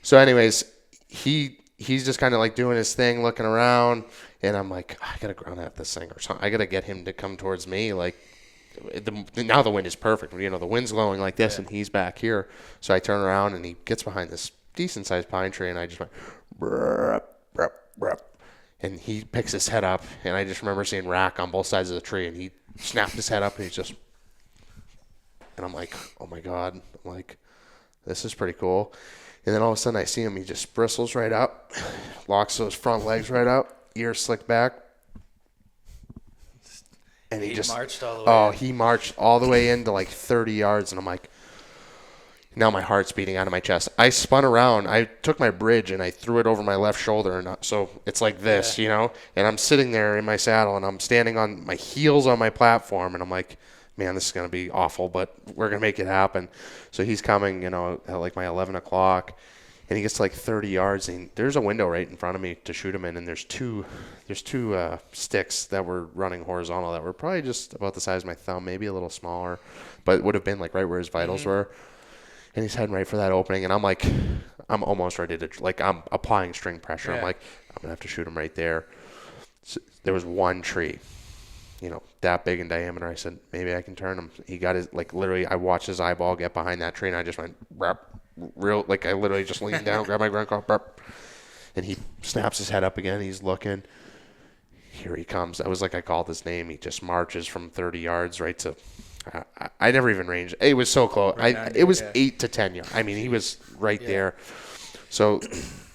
So anyways, he's just kind of like doing his thing, looking around, and I'm like, I got to ground at this thing or something. I got to get him to come towards me. Like, now the wind is perfect. The wind's blowing like this, and he's back here. So I turn around, and he gets behind this decent-sized pine tree, and I just went, bruh, bruh, bruh. And he picks his head up, and I just remember seeing rack on both sides of the tree, and he snapped his head up, and he's just, and I'm like, oh my God. I'm like, this is pretty cool. And then all of a sudden I see him, he just bristles right up, locks those front legs right up, ears slicked back. And he just marched all the way. He marched all the way into like 30 yards, and I'm like, now my heart's beating out of my chest. I spun around. I took my bridge and I threw it over my left shoulder, and so it's like this, And I'm sitting there in my saddle, and I'm standing on my heels on my platform, and I'm like, man, this is going to be awful, but we're going to make it happen. So he's coming, at like my 11 o'clock. And he gets to like 30 yards, and there's a window right in front of me to shoot him in, and there's two sticks that were running horizontal that were probably just about the size of my thumb, maybe a little smaller, but would have been like right where his vitals were. And he's heading right for that opening, and I'm almost ready to, like, I'm applying string pressure. Yeah. I'm like, I'm gonna have to shoot him right there. So there was one tree, that big in diameter. I said, maybe I can turn him. He got his, like, literally, I watched his eyeball get behind that tree, and I just went, I literally just leaned down, grabbed my ground call, and he snaps his head up again. He's looking. Here he comes. I was like, I called his name. He just marches from 30 yards right to, I never even ranged. It was so close. It was 8 to 10 yards. I mean, he was right there. So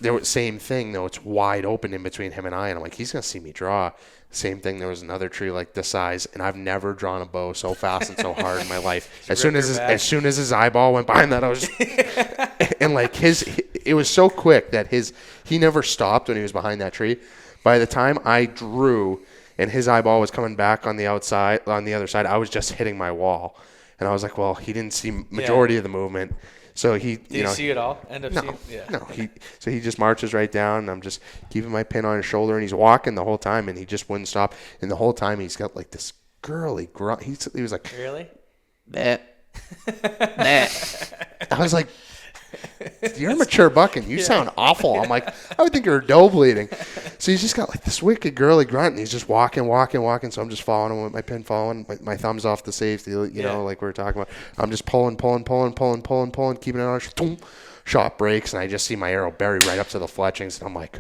there was same thing though. It's wide open in between him and I, and I'm like, he's gonna see me draw. Same thing. There was another tree like this size, and I've never drawn a bow so fast and so hard in my life. As soon as his eyeball went behind that, I was, and like it was so quick that he never stopped when he was behind that tree. By the time I drew and his eyeball was coming back on the other side, I was just hitting my wall, and I was like, well, he didn't see majority of the movement. So Did you see it all? No. So he just marches right down, and I'm just keeping my pin on his shoulder, and he's walking the whole time, and he just wouldn't stop. And the whole time he's got like this girly grunt. He was like, really? Nah. I was like, you're a mature buck, and you sound awful. I'm like, I would think you're doe bleeding. So he's just got like this wicked girly grunt, and he's just walking. So I'm just following him with my pin, following my thumb's off the safety, like we were talking about. I'm just pulling, keeping it on. Shot breaks, and I just see my arrow bury right up to the fletchings, and I'm like,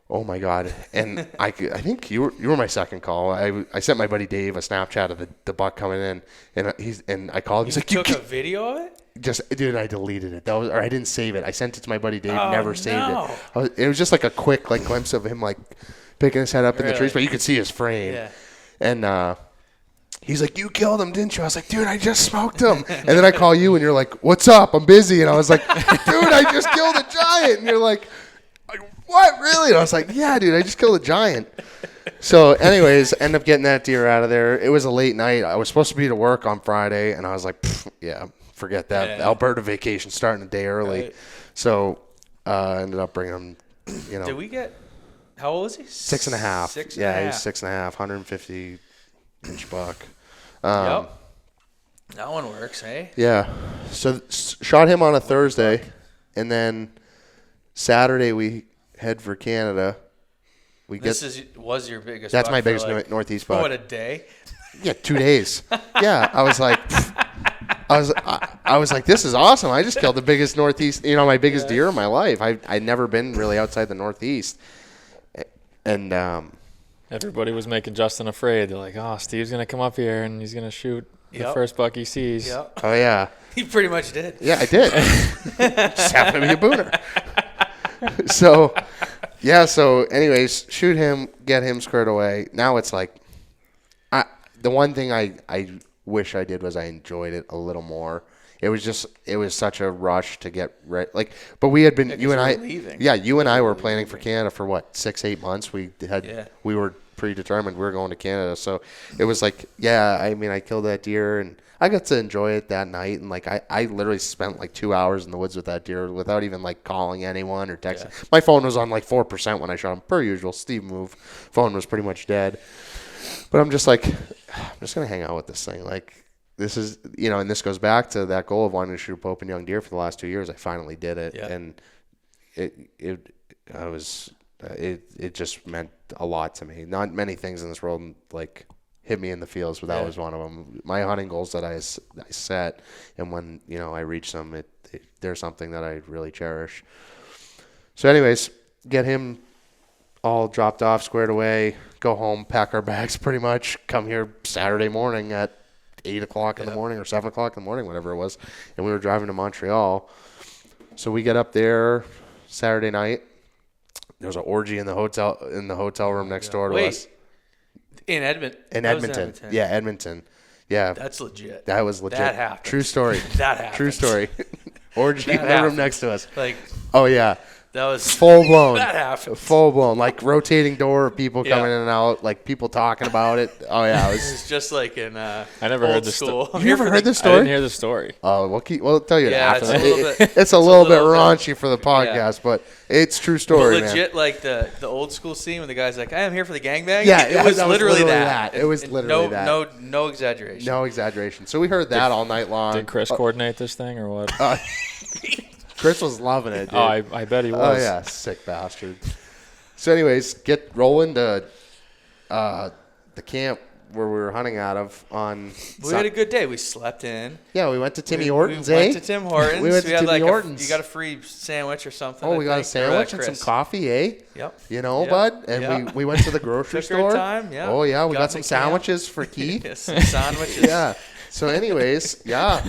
oh my God. And I think you were my second call. I sent my buddy Dave a Snapchat of the buck coming in, and I called him. He's like, you took a video of it? I deleted it. Or I didn't save it. I sent it to my buddy Dave. Never saved it. It was just like a quick glimpse of him like picking his head up in the trees, but you could see his frame. Yeah. And he's like, you killed him, didn't you? I was like, dude, I just smoked him. And then I call you, and you're like, what's up? I'm busy. And I was like, dude, I just killed a giant. And you're like, what, really? And I was like, yeah, dude, I just killed a giant. So anyways, end up getting that deer out of there. It was a late night. I was supposed to be to work on Friday, and I was like, forget that. Yeah. Alberta vacation starting a day early. Right. So ended up bringing him, Did we get, how old was he? 6.5. 6.5. Yeah, he's 6.5, 150-inch buck. Yep. That one works, eh? Yeah. So shot him on a Thursday, and then Saturday we head for Canada. Was your biggest That's buck my for biggest Northeast buck. What, a day? Yeah, 2 days. Yeah, I was like, I was like, this is awesome. I just killed the biggest Northeast, my biggest deer in my life. I'd never been really outside the Northeast, and Everybody was making Justin afraid. They're like, oh, Steve's gonna come up here and he's gonna shoot the first buck he sees. Yep. Oh yeah, He pretty much did. yeah, I did. Just happened to be a booner. So anyways, shoot him, get him squared away. Now it's like, the one thing I wish I did was I enjoyed it a little more. It was such a rush to get right. But we had been, you and I, leaving. yeah, you and I were planning for Canada for what, 6-8 months. We were predetermined we were going to Canada. So it was like, I killed that deer, and I got to enjoy it that night. And I literally spent 2 hours in the woods with that deer without even calling anyone or texting. Yeah. My phone was on 4% when I shot him, per usual. Steve move. Phone was pretty much dead. But I'm just like, I'm just going to hang out with this thing. This is, and this goes back to that goal of wanting to shoot a Pope and young deer for the last 2 years. I finally did it. Yeah. And it just meant a lot to me. Not many things in this world hit me in the feels, but that was one of them. My hunting goals that I set, and when, I reach them, they're something that I really cherish. So anyways, get him all dropped off, squared away, go home, pack our bags pretty much, come here Saturday morning at 8 o'clock in the morning or 7 o'clock in the morning, whatever it was. And we were driving to Montreal. So we get up there Saturday night. There was an orgy in the hotel room next door to us. In Edmonton. In Edmonton. Yeah, Edmonton. Yeah. That's legit. That was legit. That happened. True story. That happened. True story. Orgy in the room next to us. Like, oh yeah. That was full blown. That happened. Full blown, like rotating door, people Yeah. coming in and out, like people talking about it. Oh yeah, it was. It's just like in I never heard old the school. story. You ever heard this I didn't story? hear the story. Oh, we'll tell you Yeah, after. it's a little bit- It's a little bit little bit- raunchy for the podcast, but it's true story, man. legit, like the old school scene when the guy's like, "I am here for the gangbang." Yeah, it was that was literally literally that. that. It was And literally that. No exaggeration. No exaggeration. So we heard that all night long. Did Chris coordinate this thing or what? Chris was loving it, dude. Oh, I bet he was. Oh yeah, sick bastard. So, anyways, get rolling to the camp where we were hunting out of on. We had a good day. We slept in. Yeah, we went to Timmy We Hortons. went to Tim Hortons. We went to had Timmy like Hortons. you got a free sandwich or something. Oh, I we got a think, or, sandwich and some Chris. coffee, eh? Yep. You know, Yep. bud. And Yep. we went to the grocery Took our store. time, yeah. Oh yeah, we Got got in some the camp. sandwiches for Keith. Yes, some sandwiches. Yeah. So, anyways, yeah,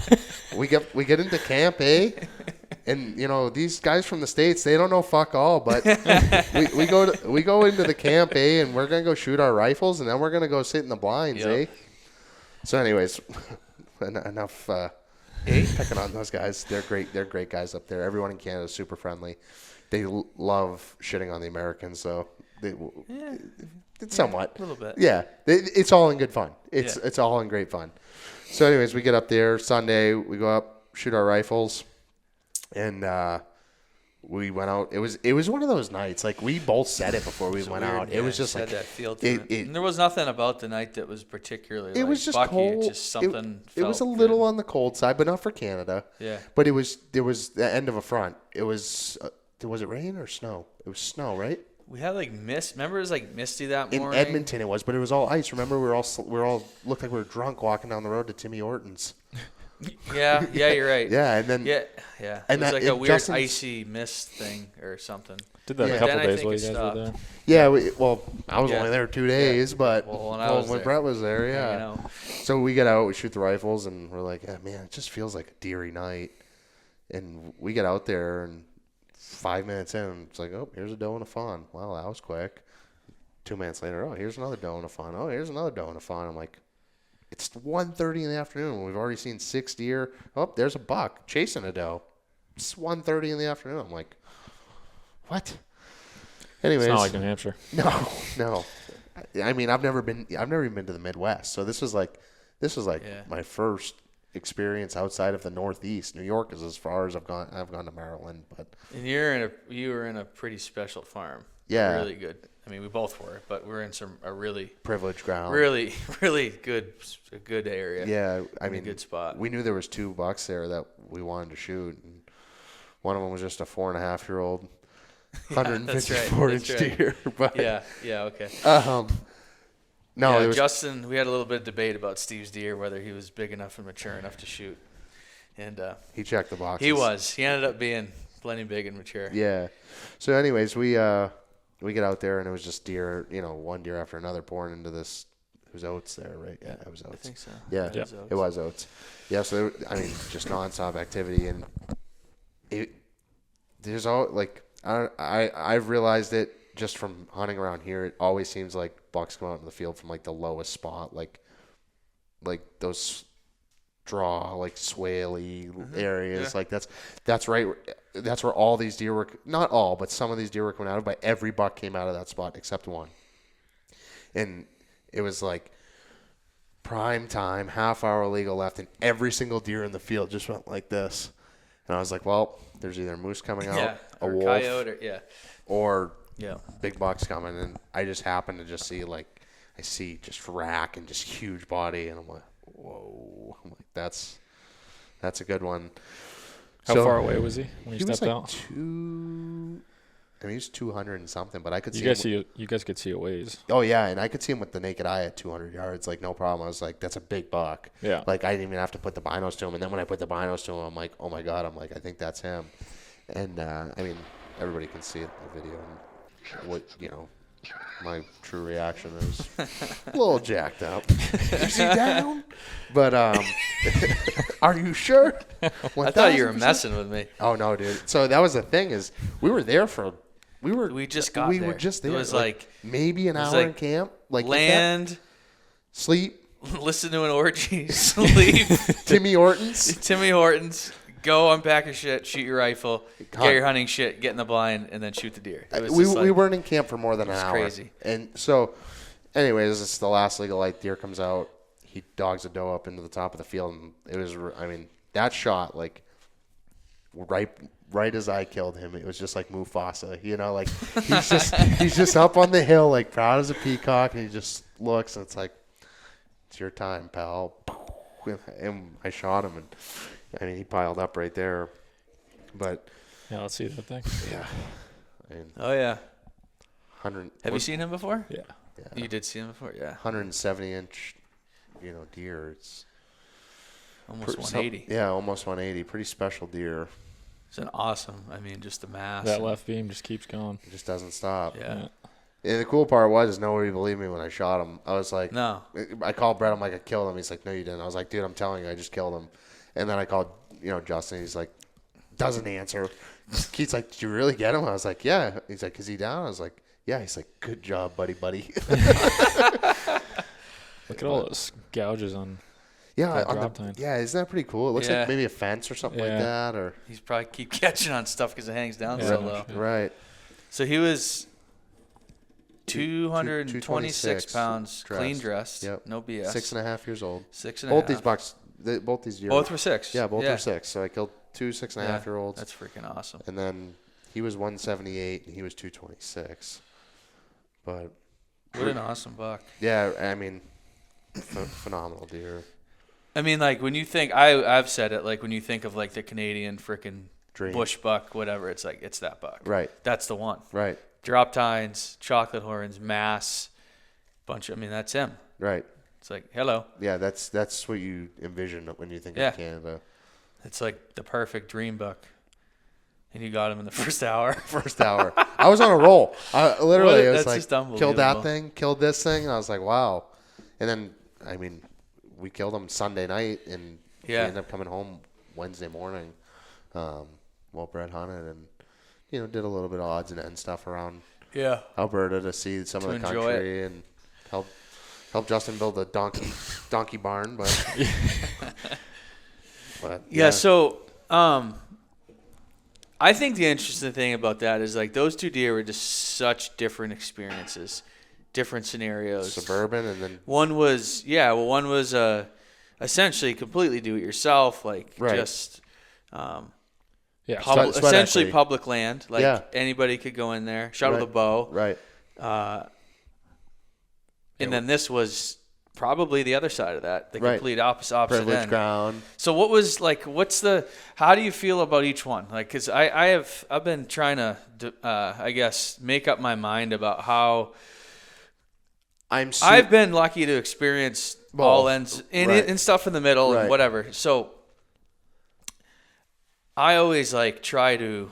we get into camp, eh? And you know these guys from the States, they don't know fuck all, but we go into the camp, eh? And we're gonna go shoot our rifles, and then we're gonna go sit in the blinds, Yep. eh? So, anyways, enough picking on those guys. They're great. They're great guys up there. Everyone in Canada is super friendly. They love shitting on the Americans, so it's somewhat a little bit. Yeah, it's all in good fun. It's all in great fun. So, anyways, we get up there Sunday. We go up, shoot our rifles, and we went out. It was one of those nights. Like we both said it before we went out. It was just had like that feel to it. And there was nothing about the night that was particularly. it like was just Bucky. cold. Just something. It was a felt little good. on the cold side, but not for Canada. Yeah. But there was the end of a front. It was it rain or snow? It was snow, right? We had like mist. Remember, it was like misty that In morning. Edmonton, it was, but it was all ice. Remember, we were all looked like we were drunk walking down the road to Timmy Hortons. Yeah, you're right. Yeah, and then Yeah. And it was that- like a and weird Justin's- icy mist thing or something. Did that Yeah. a couple Then I days think while it you guys stopped. were there. yeah, I was Yeah. only there 2 days, but Well, when I was when there. Brett was there, yeah. You know. So we get out, we shoot the rifles, and we're like, man, it just feels like a deery night. And we get out there, and 5 minutes in, it's like, oh, here's a doe and a fawn. Wow, that was quick. 2 minutes later, oh, here's another doe and a fawn. Oh, here's another doe and a fawn. I'm like, it's 1:30 in the afternoon. We've already seen 6 deer. Oh, there's a buck chasing a doe. It's 1:30 in the afternoon. I'm like, what? Anyways, It's not like New Hampshire. no. I mean, I've never even been to the Midwest. So this was like Yeah. my first experience outside of the Northeast. New York is as far as I've gone. I've gone to Maryland, but And you were in a pretty special farm. Yeah. Really good. I mean, we both were, but we're in a really, privileged ground. really, really a good area. Yeah, I In a mean, good spot. We knew there was 2 bucks there that we wanted to shoot, and one of them was just a 4.5-year-old, 154-inch that's right. deer. But Yeah. Okay. no, yeah, it was Justin. We had a little bit of debate about Steve's deer, whether he was big enough and mature enough to shoot, and he checked the boxes. he was. He ended up being plenty big and mature. Yeah. So, anyways, we get out there, and it was just deer, one deer after another pouring into this. It was oats there, right? Yeah, it was oats. I think so. Yeah, It was it was oats. Yeah, so just nonstop activity, and there's all like I've realized it just from hunting around here. It always seems like bucks come out in the field from like the lowest spot, like those draw like swaley areas. Yeah. Like that's right. That's where all these deer were. Not all, but some of these deer were coming out of. But every buck came out of that spot except one, and it was like prime time, half-hour legal left, and every single deer in the field just went like this. And I was like, well, there's either a moose coming out, Yeah. a Or wolf, coyote. or Yeah. big bucks coming. And I just happened to just see, I see just rack and just huge body. And I'm like, whoa. I'm like, that's a good one. How So, far away was he when he you was stepped like out? he was 200 and something, but I could see You guys could see a ways. Oh, yeah, and I could see him with the naked eye at 200 yards, like, no problem. I was like, that's a big buck. Yeah. Like, I didn't even have to put the binos to him. And then when I put the binos to him, I'm like, oh, my God. I'm like, I think that's him. And, I mean, everybody can see it in the video. And what, my true reaction is a little jacked up. Is he down? But, are you sure? I thought you were 1000%? messing with me. Oh, no, dude. So that was the thing is we were there for We just got there. were just there. It was like maybe an it was hour in like camp. Like if that- land, sleep. listen to an orgy, sleep, Timmy Hortons. Timmy Hortons, go unpack your shit, shoot your rifle, get your hunting shit, get in the blind, and then shoot the deer. We weren't in camp for more than an hour. Crazy. And so, anyways, it's the last legal light. Deer comes out. He dogs a doe up into the top of the field, and it was. I mean, that shot like right as I killed him, it was just like Mufasa. You know, like he's just up on the hill, like proud as a peacock, and he just looks, and it's like, it's your time, pal. And I shot him, and I mean, he piled up right there. But Yeah, let's see that thing. yeah, I mean, Oh, yeah. 100. Have you seen him before? Yeah. You did see him before? Yeah. 170-inch, deer. It's Almost 180. Yeah, almost 180. Pretty special deer. It's an awesome, I mean, just the mass. That left beam just keeps going. It just doesn't stop. Yeah. And the cool part was nobody believed me when I shot him. I was like, No. I called Brett. I'm like, I killed him. He's like, no, you didn't. I was like, dude, I'm telling you, I just killed him. And then I called, Justin. He's like, doesn't answer. Keith's like, did you really get him? I was like, yeah. He's like, is he down? I was like, yeah. He's like, good job, buddy. Look at all those gouges on. Yeah, That on drop the, time. yeah, isn't that pretty cool? It looks Yeah. like maybe a fence or something like Yeah. that, or He's probably keep catching on stuff because it hangs down Yeah, so no low. shit. right. So he was 226 226 pounds, clean dressed. dressed, Yep. no BS. 6.5 years old. 6.5. Both these bucks, both these deer. Both were 6. Yeah, both were 6. So I killed two 6.5 Yeah, year olds, That's freaking awesome. and then he was 178 and he was 226. But What an awesome buck. yeah, I mean, phenomenal deer. I mean, like when you think, I've said it, like when you think of like the Canadian freaking Dream. bush buck, whatever, it's like it's that buck. Right, That's the one. right, Drop tines, chocolate horns, mass, bunch. I mean, that's him. right. It's like hello. Yeah, that's what you envision when you think Yeah. of Canada. It's like the perfect dream buck, and you got him in the first hour. First hour, I was on a roll. I literally, it was That's like, just unbelievable. killed that thing, killed this thing, and I was like, wow. And then, I mean, we killed him Sunday night, and Yeah. we ended up coming home Wednesday morning. Well, Brett hunted and did a little bit of odds and ends stuff around Yeah. Alberta to see some To of the enjoy country and help Justin build a donkey barn, but Yeah. So, I think the interesting thing about that is like those two deer were just such different experiences, different scenarios. suburban, and then One was essentially completely do it yourself, like Right. just Yeah. Sweat essentially equity. public land. Like Yeah. anybody could go in there, shot with a Right. bow. right, And then this was probably the other side of that, the Right. complete opposite privileged end. ground. So what was like? How do you feel about each one? Like, because I've been trying to, I guess, make up my mind about how I've been lucky to experience all Both. ends and, Right. and stuff in the middle Right. and whatever. So I always try to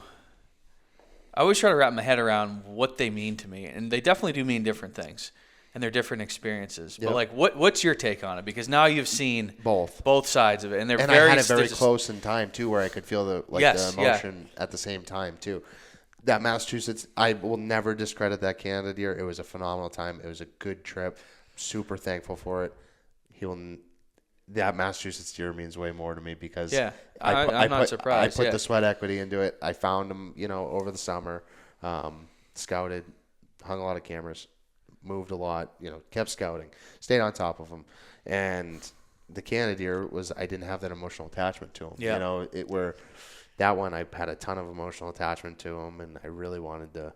wrap my head around what they mean to me, and they definitely do mean different things. And they're different experiences. Yep. But like, what's your take on it? Because now you've seen both sides of it, and they're and very I had it very there's- close in time too, where I could feel the Yes, yeah. emotion at the same time too. That Massachusetts, I will never discredit that Canada deer. It was a phenomenal time. It was a good trip. Super thankful for it. That Massachusetts deer means way more to me because I'm not surprised. I put yeah. the sweat equity into it. I found them, over the summer, scouted, hung a lot of cameras, moved a lot, kept scouting, stayed on top of them. And the Canada deer I didn't have that emotional attachment to them. Yeah. That one I had a ton of emotional attachment to them, and I really wanted to,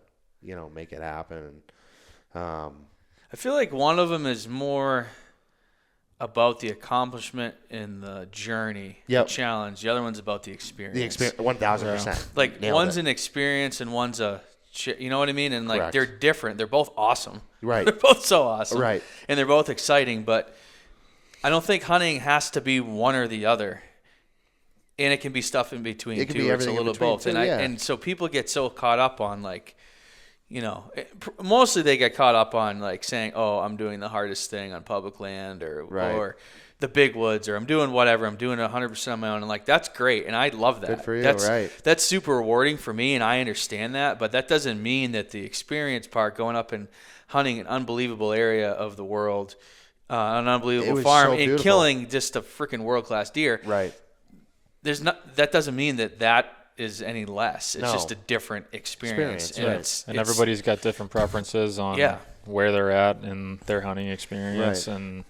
make it happen. I feel like one of them is more about the accomplishment and the journey, Yep. the challenge. The other one's about the experience. The experience, 1,000%. Like Nailed one's it. an experience and one's you know what I mean? And like Correct. they're different. They're both awesome. Right. They're both so awesome. Right. And they're both exciting, but I don't think hunting has to be one or the other. And it can be stuff in between It can too. be It's a everything in little between, both. too, And yeah. and so people get so caught up on mostly they get caught up on like saying, "Oh, I'm doing the hardest thing on public land or the big woods, or I'm doing whatever. I'm doing 100% on my own." And like, that's great. And I love that. Good for you, that's, right. That's super rewarding for me. And I understand that, but that doesn't mean that the experience part, going up and hunting an unbelievable area of the world, an It unbelievable was farm so and beautiful. killing just a freaking world-class deer. Right. that doesn't mean that is any less. It's No. just a different experience. And, right. And everybody's got different preferences on where they're at in their hunting experience, Right. and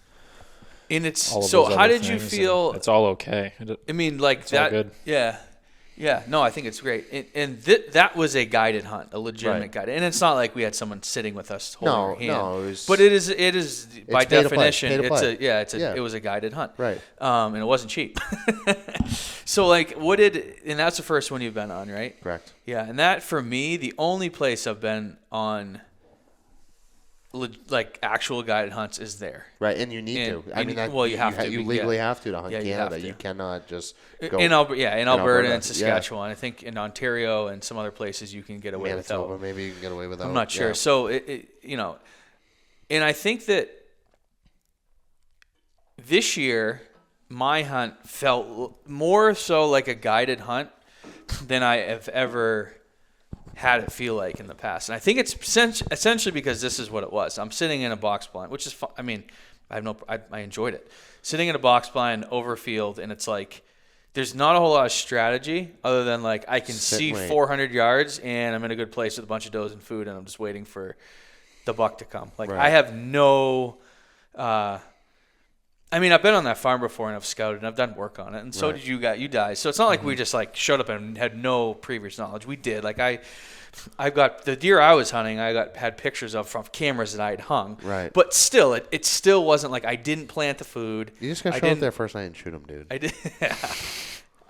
it's all of so. those How other did you things, feel? and it's all okay. I mean, like It's that. all good. Yeah. No, I think it's great. And that was a guided hunt, a legitimate Right. guided. And it's not like we had someone sitting with us holding our hand. No, it was. But it is by pay to play, definition, pay to play. it was a guided hunt. Right. And it wasn't cheap. So like, and that's the first one you've been on, right? Correct. Yeah. And that for me, the only place I've been on like actual guided hunts is there. Right, and you need And- to. I mean, and- well, you have to, You yeah. legally have to hunt Yeah, you have Canada. to. You cannot just go. In Alberta Alberta, and Saskatchewan. I think in Ontario and some other places you can get away Manitoba, without. maybe you can get away without. I'm not sure. Yeah. So and I think that this year my hunt felt more so like a guided hunt than I have ever had it feel like in the past. And I think it's essentially because this is what it was. I'm sitting in a box blind, which is fun. I mean, I enjoyed it. Sitting in a box blind over field, and it's like there's not a whole lot of strategy other than like I can see 400 yards and I'm in a good place with a bunch of does and food, and I'm just waiting for the buck to come. Like Right. I have no I mean, I've been on that farm before and I've scouted and I've done work on it, and so Right. did you guys. So it's not like we just like showed up and had no previous knowledge. We did. Like I've got the deer I was hunting. Had pictures of from cameras that I had hung. Right. But still, it still wasn't like I didn't plant the food. You just gotta show up there first night and shoot them, dude. I did.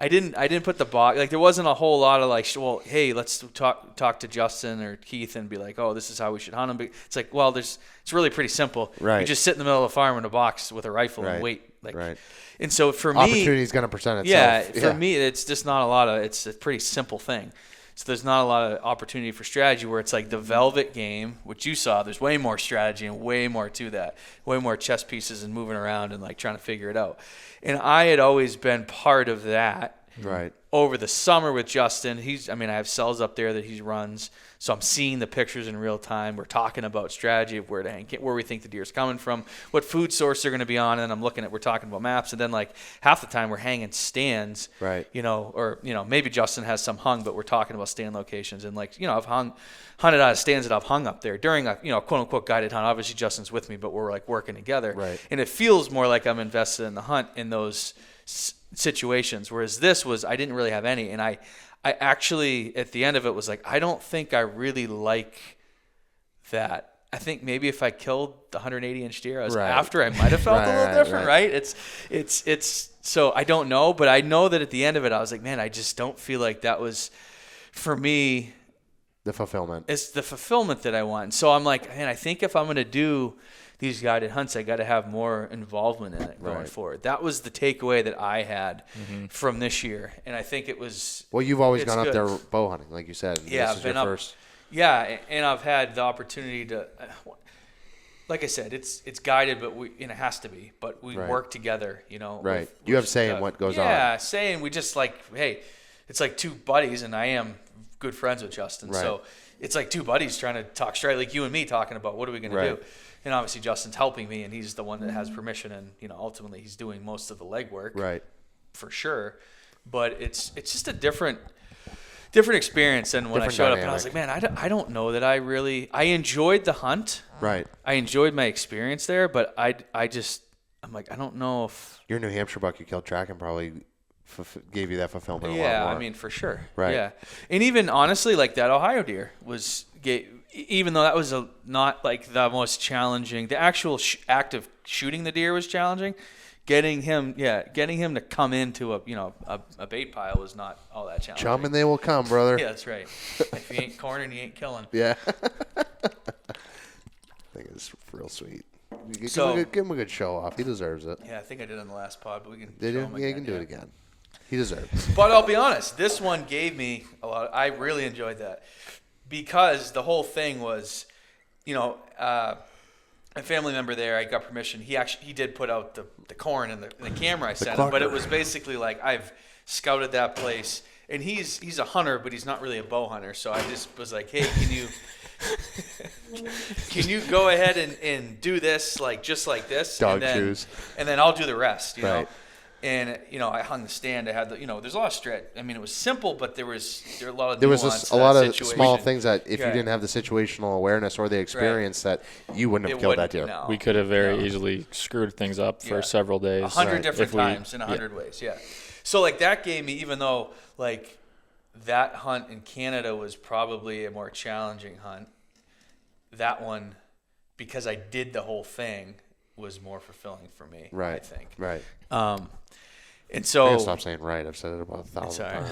I didn't put the box, like there wasn't a whole lot of like, well, hey, let's talk to Justin or Keith and be like, oh, this is how we should hunt them. But it's like, well, it's really pretty simple. Right. You just sit in the middle of the farm in a box with a rifle and wait. Like, Right. And so for me, Opportunity is gonna present itself. yeah, for me, it's just not a lot of. It's a pretty simple thing. So there's not a lot of opportunity for strategy where it's like the velvet game, which you saw. There's way more strategy and way more to that. Way more chess pieces and moving around and like trying to figure it out. And I had always been part of that. Right. Over the summer with Justin, I have cells up there that he runs, so I'm seeing the pictures in real time. We're talking about strategy of where to hang, where we think the deer's coming from, what food source they're going to be on, and then we're talking about maps, and then like half the time we're hanging stands, Right. Or maybe Justin has some hung, but we're talking about stand locations, and like I've hunted out of stands that I've hung up there during a quote unquote guided hunt. Obviously Justin's with me, but we're like working together, Right. And it feels more like I'm invested in the hunt in those situations, whereas this was I didn't really have any, and I actually at the end of it was like I don't think I really like that. I think maybe if I killed the 180-inch deer after, I might have felt a little different, right? It's so I don't know, but I know that at the end of it I was like, man, I just don't feel like that was for me The fulfillment. it's the fulfillment that I want. And so I'm like, man, I think if I'm going to do these guided hunts, I got to have more involvement in it going forward. That was the takeaway that I had from this year, and I think it was. Well, you've always it's gone up good. there bow hunting, like you said. Yeah, this is I've been your up. first. Yeah, and I've had the opportunity to. Like I said, it's guided, but it has to be. But we work together, Right. with- You have with, say in what goes on. Yeah, saying we just like, hey, it's like two buddies, and I am good friends with Justin, Right. so it's like two buddies trying to talk straight, like you and me talking about what are we going to do. And obviously Justin's helping me, and he's the one that has permission, and ultimately he's doing most of the legwork, Right. for sure. But it's just a different experience than when I showed up, and I was like, man, I don't know that I enjoyed the hunt. Right. I enjoyed my experience there, but I'm like, I don't know if. Your New Hampshire buck you killed tracking probably gave you that fulfillment a lot Yeah, more. I mean, for sure. Right. Yeah. And even honestly, like that Ohio deer even though that was not like the most challenging, the actual act of shooting the deer was challenging. Getting him to come into a bait pile was not all that challenging. Chum and they will come, brother. Yeah, that's right. If you ain't cornering, you ain't killing. Yeah. I think it's real sweet. Give him a good show off. He deserves it. Yeah, I think I did on the last pod, but we can. Did show you? him Yeah, you again, can do it again. He deserves it. But I'll be honest, this one gave me a lot. I really enjoyed that because the whole thing was, a family member there. I got permission. He did put out the corn and the camera I sent him, but it was basically like I've scouted that place, and he's a hunter, but he's not really a bow hunter. So I just was like, hey, can you go ahead and do this just like this, Dog shoes, and then I'll do the rest, Right. And I hung the stand. I had there's a lot of stretch. I mean, it was simple, but there were a lot of there was nuance a to lot that of situation. small things that if you Right. didn't have the situational awareness or the experience that you wouldn't have killed that deer. No. We could have very easily screwed things up for several days. 100 different if we- times in 100 ways. Yeah. So like that gave me, even though like that hunt in Canada was probably a more challenging hunt, that one, because I did the whole thing, was more fulfilling for me. Right. I think. Right. And I so. gotta stop saying right. I've said it about 1,000 Sorry, times.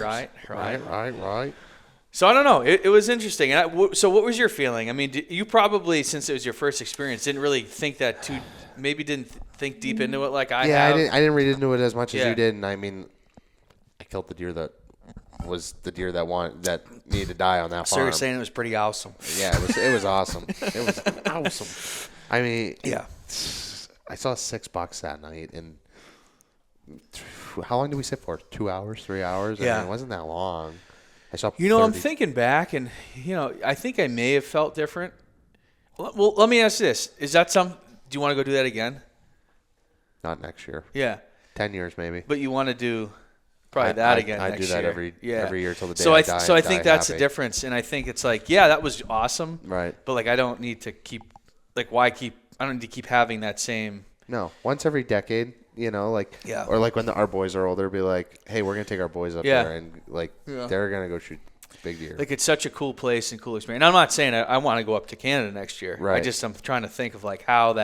Right. So I don't know. It was interesting. And so what was your feeling? I mean, you probably, since it was your first experience, didn't really think that too. Maybe didn't think deep into it like I have. I didn't read into it as much as Yeah. you did, and I mean, I killed the deer that was the deer that needed to die on that So farm. you're saying it was pretty awesome. Yeah, it was awesome. It was awesome. I mean, Yeah. I saw 6 bucks that night, and how long did we sit for? 2 hours, 3 hours? Yeah. I mean, it wasn't that long. I saw. I'm 30. thinking back, and I think I may have felt different. Well, let me ask this: is that do you want to go do that again? Not next year. Yeah, 10 years maybe. but you want to do probably that again. I next do that year. every year till the day so I I die. so I and think die that's the happy. difference, and I think it's like, yeah, that was awesome, Right. but like I don't need to keep why keep. I don't need to keep having that same. No, once every decade, like, Yeah. or like when our boys are older, be like, hey, we're gonna take our boys up Yeah. there, and like they're gonna go shoot big deer. Like, it's such a cool place and cool experience. And I'm not saying I want to go up to Canada next year. Right. I'm trying to think of like how do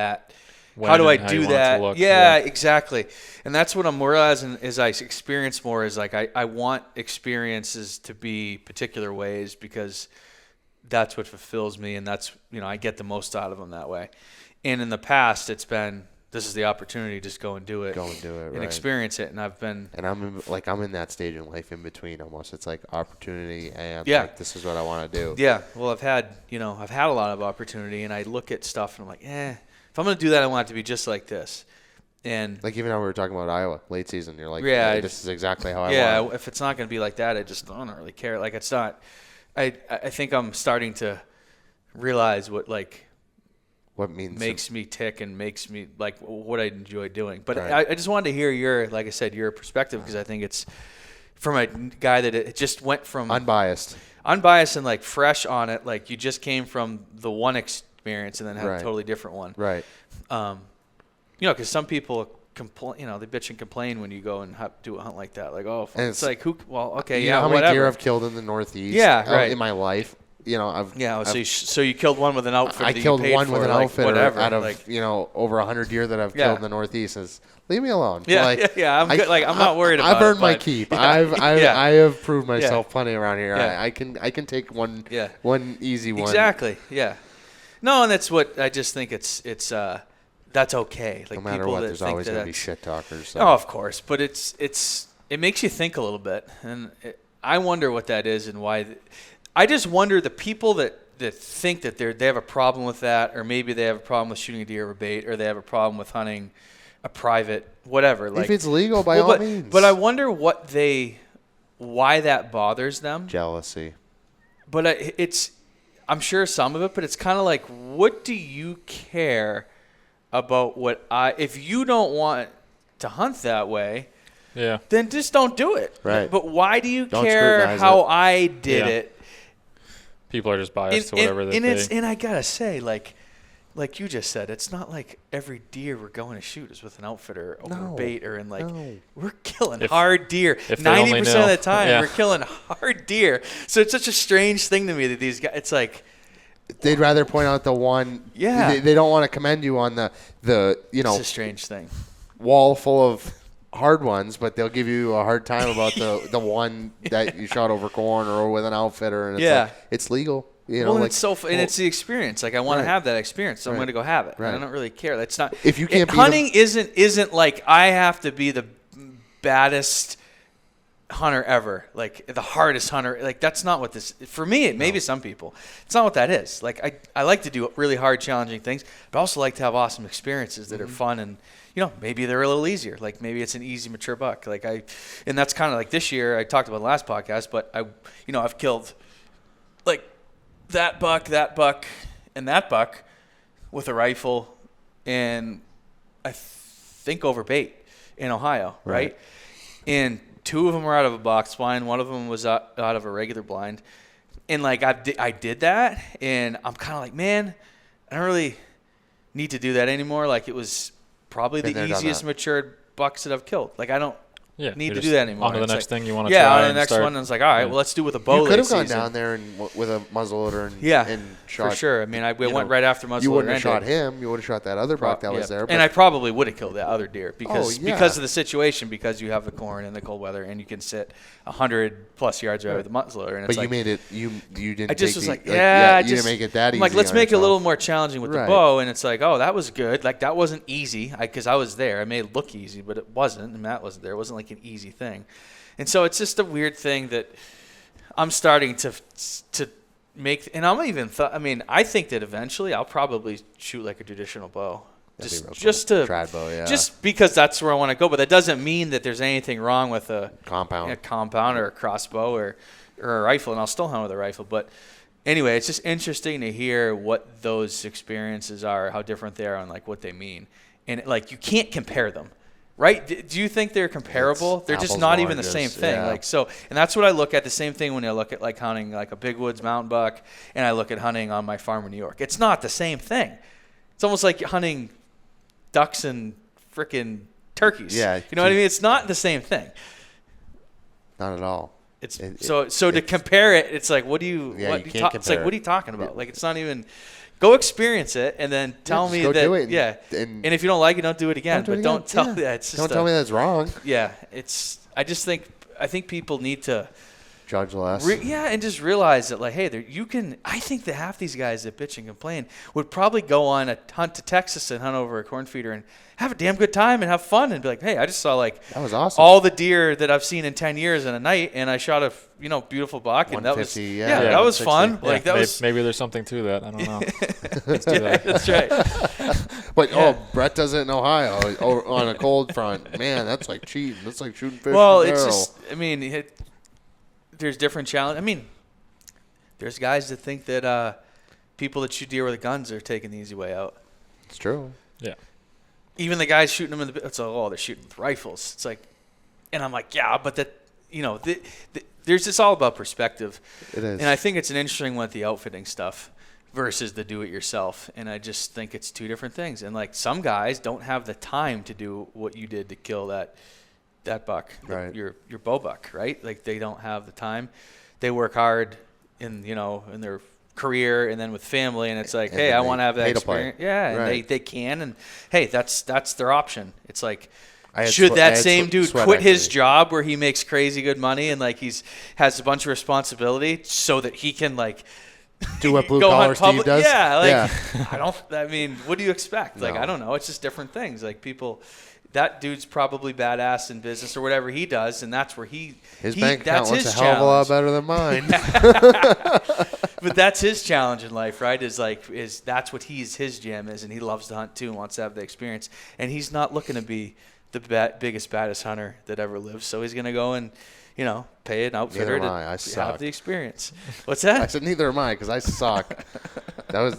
When I and how do you want it to that? look, Yeah, yeah. exactly. And that's what I'm realizing as I experience more is like I want experiences to be particular ways because that's what fulfills me, and that's I get the most out of them that way. And in the past, it's been this is the opportunity, just go and do it, and right. experience it. And I've been And I'm in that stage in life in between almost. It's like opportunity and Yeah. like, this is what I want to do. Yeah, well, I've had a lot of opportunity, and I look at stuff and I'm like, if I'm gonna do that, I want it to be just like this. And Like even how we were talking about Iowa late season, you're like, Yeah, hey, this is exactly how I yeah, want it. if it's not gonna be like that, I just don't really care. Like it's not. I think I'm starting to realize what What means makes me tick and makes me like what I enjoy doing. But Right. I just wanted to hear your perspective because I think it's from a guy that it just went from unbiased. and like fresh on it, like you just came from the one experience and then had Right. a totally different one. Right. Because some people complain, they bitch and complain when you go and do a hunt like that. Like, oh, And it's like who? Well, okay, You yeah, know how whatever. many deer I've killed in the Northeast? Yeah, right. In my life, I've So you killed one with an outfit. I that killed you paid one for, with an like, outfitter whatever. out of like, over 100 deer that I've Yeah. killed in the Northeast. Leave me alone. Yeah, Like, yeah. I'm good. Like I'm not worried about. I've earned it, my but- keep. Yeah, I have proved myself Yeah. plenty around here. Yeah. I can take one Yeah. one easy one. Exactly. Yeah. No, and that's what I just think it's that's okay. Like No matter people what, that there's think always that gonna be that's- shit talkers. So. Oh, of course, but it makes you think a little bit, and I wonder what that is and why. I just wonder the people that think that they have a problem with that, or maybe they have a problem with shooting a deer over bait, or they have a problem with hunting a private whatever. Like if it's legal, by all means. But I wonder why that bothers them. Jealousy. But I'm sure some of it, but it's kind of like, what do you care about if you don't want to hunt that way, Yeah. then just don't do it. Right. But why do you Don't care scrutinize how it. I did Yeah. it? People are just biased to whatever they think. And I gotta say, like you just said, it's not like every deer we're going to shoot is with an outfitter over No. bait or No. we're killing If- hard deer. if they only 90% of knew. the time, Yeah. we're killing hard deer. So it's such a strange thing to me that these guys. It's like. They'd rather point out the one. Yeah. They don't want to commend you on the It's a strange thing. wall full of hard ones, but they'll give you a hard time about the one that you shot over corn or with an outfitter, and it's Yeah. like, it's legal. Well, and it's and it's the experience. Like I want to Right. have that experience, so I'm Right. going to go have it. And I Right. don't really care. That's not. If you can't beat hunting isn't like I have to be the baddest hunter ever, like the hardest hunter. Like that's not what this. For me, maybe some people, it's not what that is. Like I like to do really hard, challenging things, but I also like to have awesome experiences that are fun and. Maybe they're a little easier. Like maybe it's an easy, mature buck. And that's kind of like this year. I talked about in the last podcast, but I've killed like that buck, and that buck with a rifle, and I think over bait. in Ohio, right? And 2 of them were out of a box blind. One of them was out of a regular blind. And, like, I did that, and I'm kind of like, man, I don't really need to do that anymore. Like, it was probably the easiest matured bucks that I've killed. Like, I don't need to do that anymore. On to the next thing you want to try. Yeah, on to the next one. And it's like, all right, well, let's do it with a bow. You could have gone down there and with a muzzleloader and shot. For sure. I mean, I went right after muzzleloader. You wouldn't have shot him. You would have shot that other buck that was there. And I probably would have killed that other deer because of the situation, because you have the corn and the cold weather, and you can sit 100+ yards away with the muzzleloader. And but it's you made it. You didn't. I just was like, you didn't make it that easy. I'm like, let's make it a little more challenging with the bow. And it's like, oh, that was good. Like, that wasn't easy because I was there. I made it look easy, but it wasn't. And Matt wasn't there. It wasn't like an easy thing. And so it's just a weird thing that I'm starting to make. And I'm even I think that eventually I'll probably shoot like a traditional bow. Just to trad bow, just because that's where I want to go. But that doesn't mean that there's anything wrong with a compound or a crossbow or a rifle. And I'll still hunt with a rifle. But anyway, it's just interesting to hear what those experiences are, how different they are, and like what they mean. And like, you can't compare them. Right? Do you think they're comparable? They're just not even the same thing. Yeah. Like, so, and that's what I look at. The same thing when I look at like hunting like a big woods mountain buck, and I look at hunting on my farm in New York. It's not the same thing. It's almost like hunting ducks and freaking turkeys. Yeah. You know what I mean? It's not the same thing. Not at all. So to compare it, it's like, what are you talking about? Like, it's not even. Go experience it and then tell me that. Do it and if you don't like it, don't do it again. Don't tell me that. It's just don't tell me that's wrong. Yeah, I think people need to judge less. And just realize that, like, hey, I think that half these guys that bitch and complain would probably go on a hunt to Texas and hunt over a corn feeder and have a damn good time and have fun and be like, hey, I just saw like that was awesome. All the deer that I've seen in 10 years in a night, and I shot a beautiful buck, and that was that was fun. Yeah, like that maybe there's something to that. I don't know. Let's do that. That's right. But Brett does it in Ohio on a cold front. Man, that's like cheating. That's like shooting fish. Well, from a it's barrel. just there's different challenge. I mean, there's guys that think that people that shoot deer with guns are taking the easy way out. It's true. Yeah. Even the guys shooting them it's like, they're shooting with rifles. It's like, and I'm like, yeah, but that, there's it's all about perspective. It is. And I think it's an interesting one with the outfitting stuff versus the do-it-yourself. And I just think it's two different things. And like, some guys don't have the time to do what you did to kill that buck, right? Your bow buck, right? Like, they don't have the time. They work hard in their career and then with family, and it's like, hey, I want to have that experience. Yeah, and they can, and hey, that's their option. It's like, should that same dude quit his job where he makes crazy good money and like has a bunch of responsibility so that he can like do what blue collar Steve does? Yeah, like what do you expect? Like, I don't know. It's just different things. Like, people, that dude's probably badass in business or whatever he does, and that's where his bank account looks a challenge. hell of a lot better than mine. But that's his challenge in life, right? Is that's what his jam is, and he loves to hunt too and wants to have the experience. And he's not looking to be the biggest, baddest hunter that ever lived. So he's gonna go and pay an outfitter to have the experience. What's that? I said neither am I because I suck. I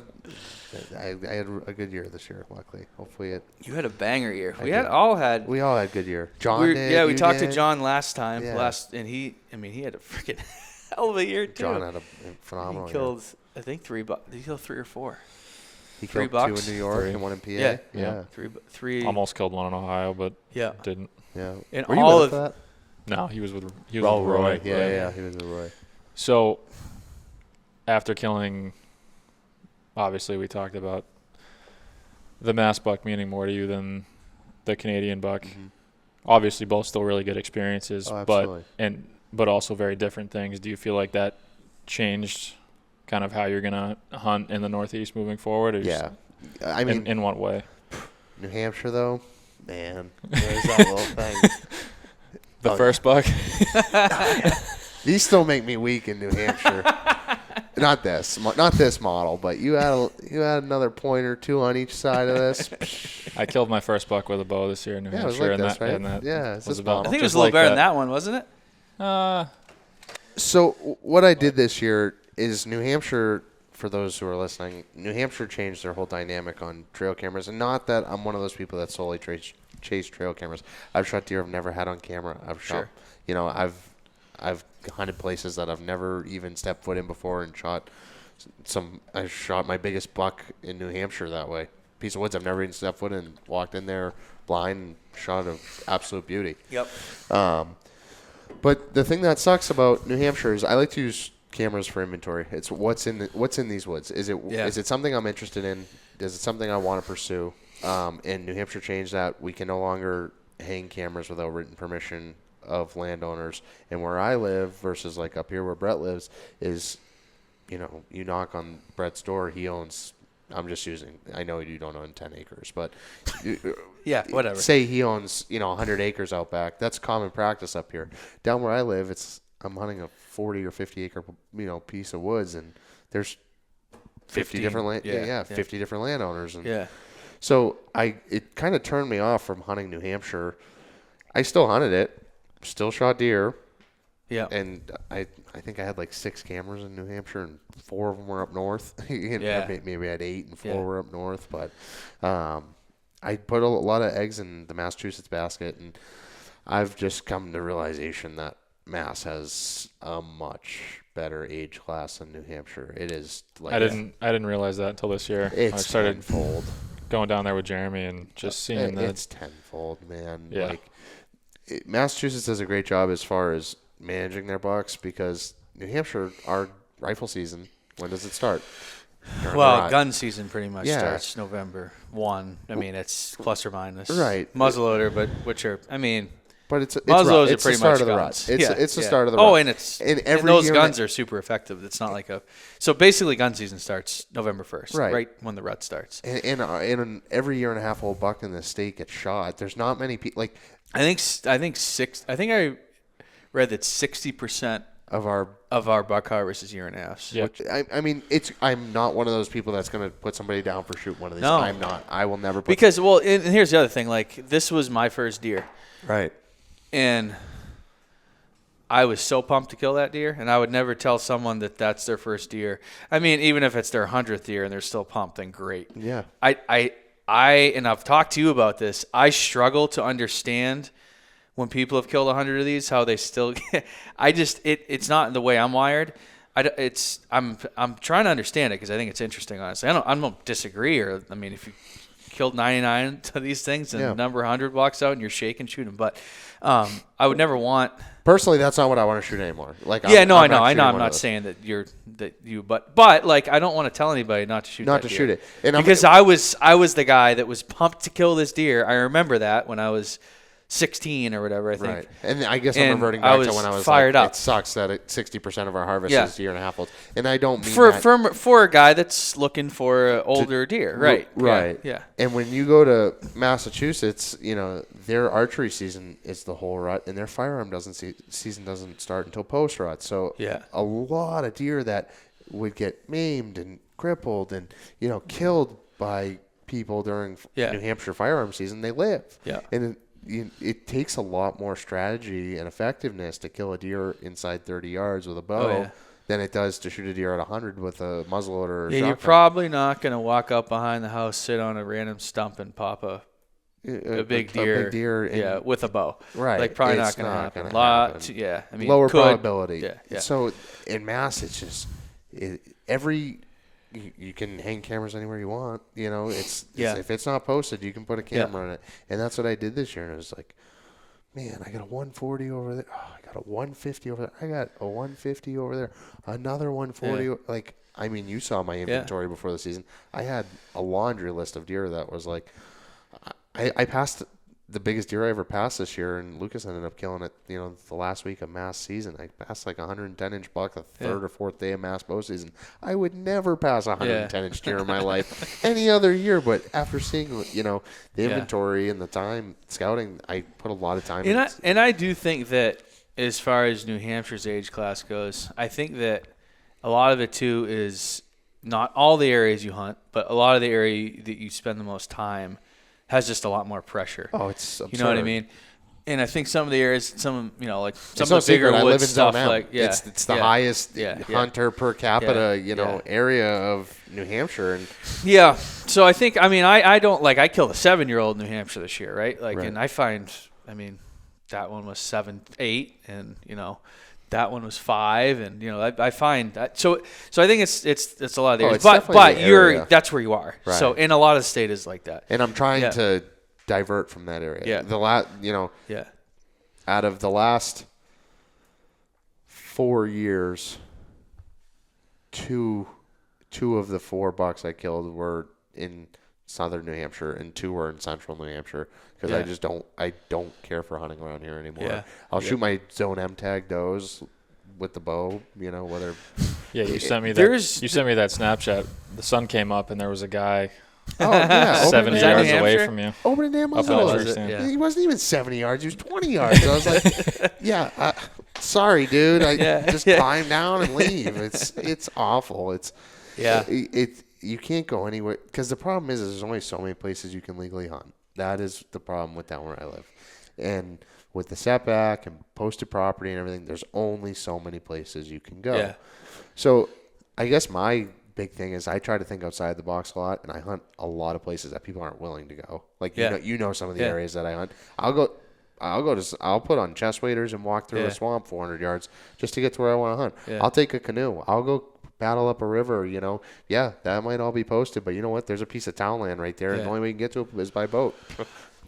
had a good year this year, luckily. Hopefully you had a banger year. We all had good year. John did. Yeah, we talked to John last time. And he had a freaking hell of a year too. John had a phenomenal year. He killed, I think, 3 bucks. Did he kill 3 or 4? He killed 2 in New York and 1 in PA. Yeah. Three. Almost killed 1 in Ohio, but didn't. Yeah. And were you with that? No, he was with Roy. Yeah, he was with Roy. So after killing, obviously we talked about the mass buck meaning more to you than the Canadian buck. Mm-hmm. Obviously both still really good experiences, but also very different things. Do you feel like that changed kind of how you're going to hunt in the Northeast moving forward? Yeah. I mean, in what way? New Hampshire, though, man, there's that little thing. The first buck? These still make me weak in New Hampshire. Not this model, but you had another point or 2 on each side of this. I killed my first buck with a bow this year in New Hampshire. It was like this, right? Yeah, it's this model. I think it was a little better than that one, wasn't it? So what I did this year is New Hampshire, for those who are listening, New Hampshire changed their whole dynamic on trail cameras. And not that I'm one of those people that solely chase trail cameras. I've shot deer I've never had on camera. I've shot, I've hunted places that I've never even stepped foot in before and shot I shot my biggest buck in New Hampshire that way. Piece of woods I've never even stepped foot in. Walked in there blind and shot an absolute beauty. Yep. But the thing that sucks about New Hampshire is I like to use cameras for inventory. It's what's in these woods. Is it something I'm interested in? Is it something I want to pursue? And New Hampshire changed that. We can no longer hang cameras without written permission of landowners. And where I live versus like up here where Brett lives is, you knock on Brett's door, he owns. I'm just using. I know you don't own 10 acres, but yeah, whatever. Say he owns 100 acres out back. That's common practice up here. Down where I live, I'm hunting a 40 or 50 acre piece of woods, and there's 50 different 50 different landowners, and so it kind of turned me off from hunting New Hampshire. I still hunted it, still shot deer. Yeah, and I think I had like 6 cameras in New Hampshire, and 4 of them were up north. Maybe I had 8 and 4 were up north. But I put a lot of eggs in the Massachusetts basket, and I've just come to realization that Mass has a much better age class than New Hampshire. It is like I didn't realize that until this year. It's I started tenfold. Going down there with Jeremy and just seeing that it's tenfold, man. Yeah. Massachusetts does a great job as far as managing their bucks, because New Hampshire, our rifle season, when does it start? Gun season pretty much starts November 1. I mean, it's plus or minus. Right. Muzzleloader, but but it's muzzleloaders it's are pretty the start much of the guns. rut. It's the start of the rut. Oh, and those guns are super effective. It's not like so basically gun season starts November 1st, right when the rut starts. And every year and a half old buck in the state gets shot. There's not many people like. I think read that 60% of our buck harvest is year and a half. Yeah. I mean, I'm not one of those people that's going to put somebody down for shooting one of these. No. I'm not. I will never. Because and here's the other thing. Like, this was my first deer, right? And I was so pumped to kill that deer, and I would never tell someone that that's their first deer. I mean, even if it's their 100th deer and they're still pumped, then great. Yeah. And I've talked to you about this. I struggle to understand when people have killed 100 of these, how they still get. It's not the way I'm wired. I'm trying to understand it because I think it's interesting. Honestly, I don't disagree. I mean, if you killed 99 of these things and number 100 walks out and you're shaking, shoot him. But I would never want. Personally, that's not what I want to shoot anymore. Like, I know. I'm not saying but like, I don't want to tell anybody not to shoot. Not to shoot it, because I was the guy that was pumped to kill this deer. I remember that when I was 16 or whatever, I think. Right. And I guess I'm reverting back to when I was fired up. It sucks that 60% of our harvest is year and a half old. And I don't mean for a guy that's looking for an older deer. Right. Right. Yeah. And when you go to Massachusetts, their archery season is the whole rut, and their firearm season doesn't start until post rut. So a lot of deer that would get maimed and crippled and, killed by people during New Hampshire firearm season, they live. Yeah. And it takes a lot more strategy and effectiveness to kill a deer inside 30 yards with a bow than it does to shoot a deer at 100 with a muzzleloader or shotgun. You're probably not going to walk up behind the house, sit on a random stump, and pop a big deer with a bow. Right. Like, probably not going to happen. I mean, lower probability. Yeah. So in Mass, it's just you can hang cameras anywhere you want. If it's not posted, you can put a camera on it. And that's what I did this year. And it was like, man, I got a 140 over there. Oh, I got a 150 over there. I got a 150 over there. Another 140. You saw my inventory before the season. I had a laundry list of deer that was like, I passed the biggest deer I ever passed this year, and Lucas ended up killing it, the last week of Mass season. I passed like a 110-inch buck the third or fourth day of Mass bow season. I would never pass a 110-inch deer in my life any other year, but after seeing, the inventory and the time scouting, I put a lot of time in it. And I do think that as far as New Hampshire's age class goes, I think that a lot of it, too, is not all the areas you hunt, but a lot of the area that you spend the most time has just a lot more pressure. Oh, it's absurd. You know what I mean? And I think some of the areas, some of the bigger woods stuff, it's the highest hunter per capita, area of New Hampshire. And So I think, I don't like, I killed a 7-year-old in New Hampshire this year, right? Like, Right. and I find, that one was 7, 8, and that one was 5, and I find that. So I think it's a lot of the areas, it's but definitely the area. that's where you are. Right. So in a lot of the state is like that. And I'm trying to divert from that area. Yeah. Yeah. Out of the last 4 years, two of the 4 bucks I killed were in southern New Hampshire, and 2 were in central New Hampshire, because I don't care for hunting around here anymore. Yeah. I'll shoot my zone M tag does with the bow, whether. Yeah, you sent me that. You sent me that Snapchat. The sun came up and there was a guy Oh yeah, 70 Is that yards New away Hampshire? from you. Open a damn Up in muzzle. the was tree it? stand. Yeah. He wasn't even 70 yards. He was 20 yards. I was like, yeah, sorry, dude. I just climb down and leave. It's awful. You can't go anywhere, because the problem is there's only so many places you can legally hunt. That is the problem with down where I live. And with the setback and posted property and everything, there's only so many places you can go. Yeah. So I guess my big thing is I try to think outside the box a lot, and I hunt a lot of places that people aren't willing to go. Like you know some of the areas that I hunt. I'll put on chest waders and walk through a swamp 400 yards just to get to where I want to hunt. Yeah. I'll take a canoe. I'll go paddle up a river. That might all be posted, but you know what? There's a piece of town land right there, and the only way you can get to it is by boat.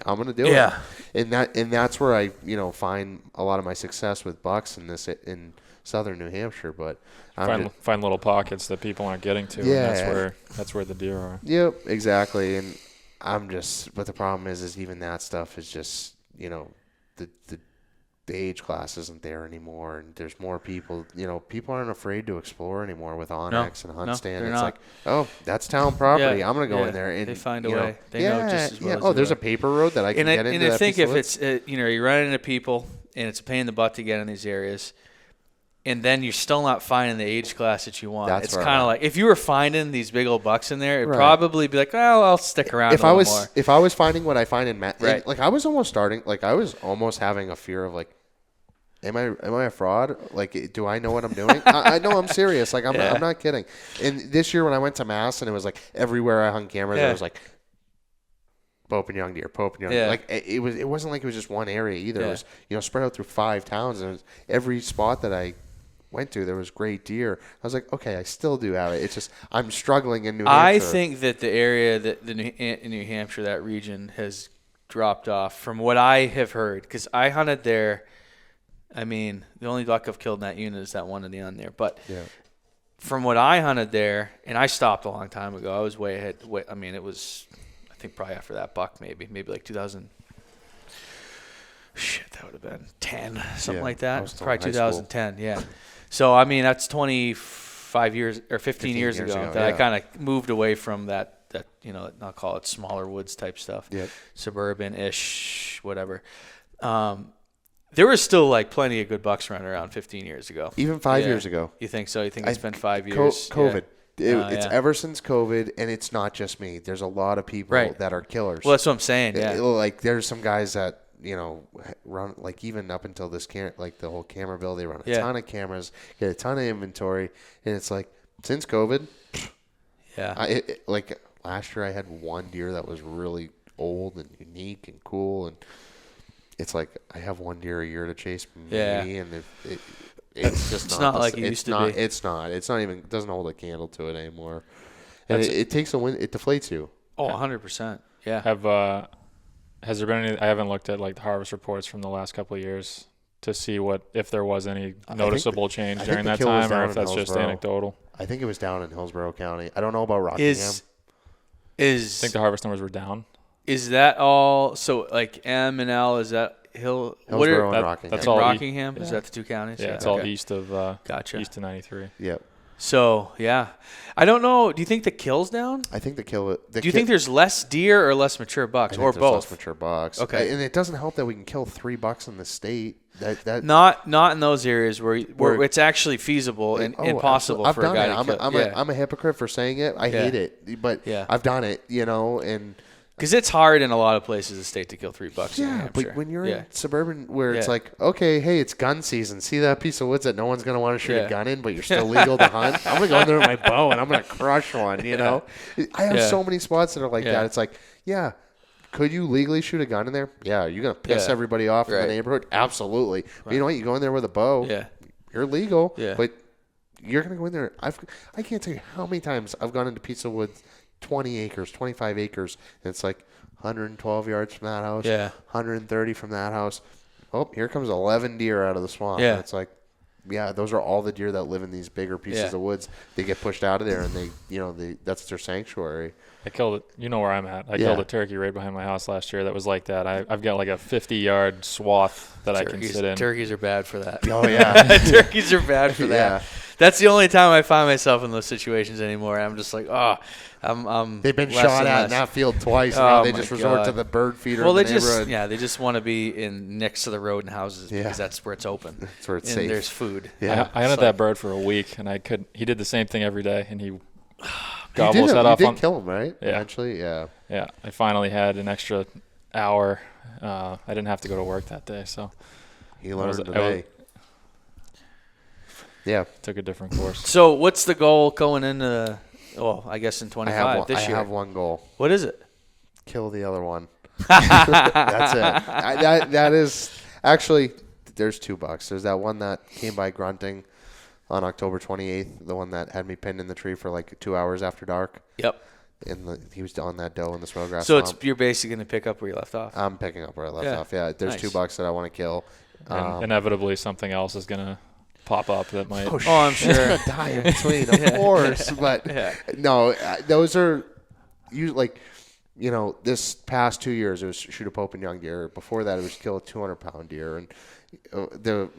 I'm gonna do it. And that's where I find a lot of my success with bucks in southern New Hampshire. But Find little pockets that people aren't getting to. Yeah. And that's where the deer are. Yep, exactly. And but the problem is even that stuff is just, the age class isn't there anymore, and there's more people. People aren't afraid to explore anymore with Onyx and HuntStand. they're It's not. like, oh, that's town property. Yeah, I'm gonna go yeah. in there, and They find a way. They know just as well as Oh, you there's are. a paper road that I can get into. And I that think piece if of wood. it's you run into people and it's a pain in the butt to get in these areas, and then you're still not finding the age class that you want. That's it's right. kind of like if you were finding these big old bucks in there, it'd Right. probably be like, well, I'll stick around a little more. If I was finding what I find in Right. like I was almost having a fear of like, am I a fraud? Like, do I know what I'm doing? I know, I'm serious. Like, I'm not kidding. And this year when I went to Mass, and it was like everywhere I hung cameras, it was like Pope and Young Deer, Pope and Young Deer. Like it wasn't like it was just one area either. It was spread out through 5 towns, and every spot that I went to, there was great deer. I was like, okay, I still do have it. It's just I'm struggling in New Hampshire. I think that the area that in New Hampshire, that region has dropped off from what I have heard, because I hunted there. The only buck I've killed in that unit is that one in the on there. But from what I hunted there, and I stopped a long time ago. I was way ahead. It was, I think, probably after that buck, maybe like 2000. Shit, that would have been 10, something like I that. was still Probably in high school. 2010, yeah. So, that's 25 years or 15 years ago that I kind of moved away from that, I'll call it smaller woods type stuff. Yep. Suburban-ish, whatever. There was still like plenty of good bucks running around 15 years ago. Even 5 years ago. You think so? You think it's been 5 years? COVID. Yeah. It's ever since COVID, and it's not just me. There's a lot of people that are killers. Well, that's what I'm saying. Yeah. Like there's some guys that run, like, even up until this like the whole camera bill, they run a ton of cameras, get a ton of inventory, and it's like since COVID. Yeah. Like last year, I had one deer that was really old and unique and cool, and it's like I have one deer a year to chase me, and it's just it's not like it used to be. It's not even. It doesn't hold a candle to it anymore, and it takes a win. It deflates you. Oh, 100%. Yeah. Has there been any? I haven't looked at like the harvest reports from the last couple of years to see if there was any noticeable change during that time, or if that's just anecdotal. I think it was down in Hillsborough County. I don't know about Rockingham. I think the harvest numbers were down. Is that all? So like M and L, is that Hillsborough and Rockingham. That's all Rockingham? Is that the two counties? Yeah, it's all east of gotcha. east of 93. Yep. So I don't know. Do you think the kill's down? I think do you think there's less deer or less mature bucks, or both? Less mature bucks. Okay. And it doesn't help that we can kill 3 bucks in the state. That not in those areas where it's actually feasible and possible I've for a done guy it. to kill. I'm a hypocrite for saying it. I hate it, but I've done it. And Because it's hard in a lot of places in the state to kill $3 in New Yeah, Hampshire. but when you're in suburban where it's like, okay, hey, it's gun season. See that piece of woods that no one's going to want to shoot a gun in, but you're still legal to hunt? I'm going to go in there with my bow, and I'm going to crush one, you know? I have so many spots that are like that. It's like, could you legally shoot a gun in there? Yeah. Are you going to piss everybody off in the neighborhood? Absolutely. But you know what? You go in there with a bow. Yeah. You're legal. Yeah. But you're going to go in there. I can't tell you how many times I've gone into piece of woods, 20 acres, 25 acres, and it's like 112 yards from that house, 130 from that house. Oh, here comes 11 deer out of the swamp. Yeah. And it's like, those are all the deer that live in these bigger pieces of woods. They get pushed out of there, and that's their sanctuary. I killed it. You know where I'm at. I killed a turkey right behind my house last year that was like that. I've got like a 50-yard swath that I can sit in. Turkeys are bad for that. Oh, yeah. Turkeys are bad for that. That's the only time I find myself in those situations anymore. I'm just like, they've been shot at in that field twice. And now they just resort to the bird feeder in the neighborhood. They just want to be next to the road and houses because that's where it's open. That's where it's and safe. There's food. Yeah. I hunted that bird for a week, and he did the same thing every day, and he gobbles that up. You did kill him, right? Yeah. Eventually, yeah. Yeah. I finally had an extra hour. I didn't have to go to work that day, so. He learned today. Took a different course. So what's the goal going into, I guess in 25 this year? I have one goal. What is it? Kill the other one. That's it. That is actually, there's $2. There's that one that came by grunting on October 28th, the one that had me pinned in the tree for like 2 hours after dark. Yep. He was on that doe in the swellgrass swamp. You're basically going to pick up where you left off. I'm picking up where I left off. Yeah, there's $2 that I want to kill. And inevitably something else is going to pop up that might. I'm sure. Die in between, of course. But no, those are this past 2 years it was shoot a pope and young deer. Before that, it was kill a 200-pound deer, and the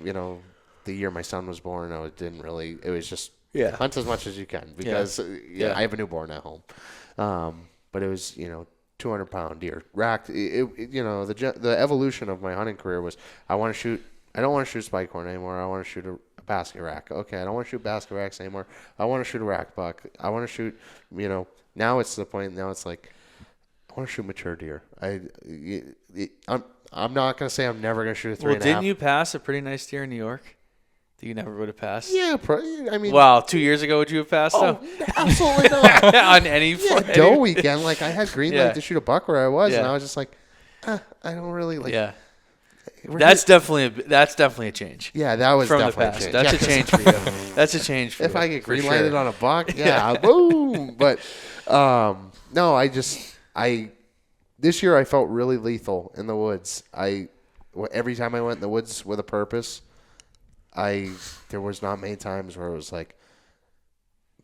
year my son was born, it didn't really. It was just hunt as much as you can because I have a newborn at home. But it was 200-pound deer racked. The evolution of my hunting career was I want to shoot. I don't want to shoot spike horn anymore. I want to shoot a basket rack. Okay, I don't want to shoot basket racks anymore. I want to shoot a rack buck. I want to shoot. Now it's to the point. Now it's like I want to shoot mature deer. I'm not gonna say I'm never gonna shoot a 3.5. Well, didn't you pass a pretty nice deer in New York that you never would have passed? Yeah, I mean. Wow, 2 years ago would you have passed? Oh, absolutely not. On any doe weekend, like I had green light to shoot a buck where I was, and I was just like, I don't really like. Yeah. That's definitely a change. Yeah, that was from definitely the past. a change. That's a change for you. That's a change for you. If I get green lighted on a buck, boom. But no, this year I felt really lethal in the woods. Every time I went in the woods with a purpose, there was not many times where it was like,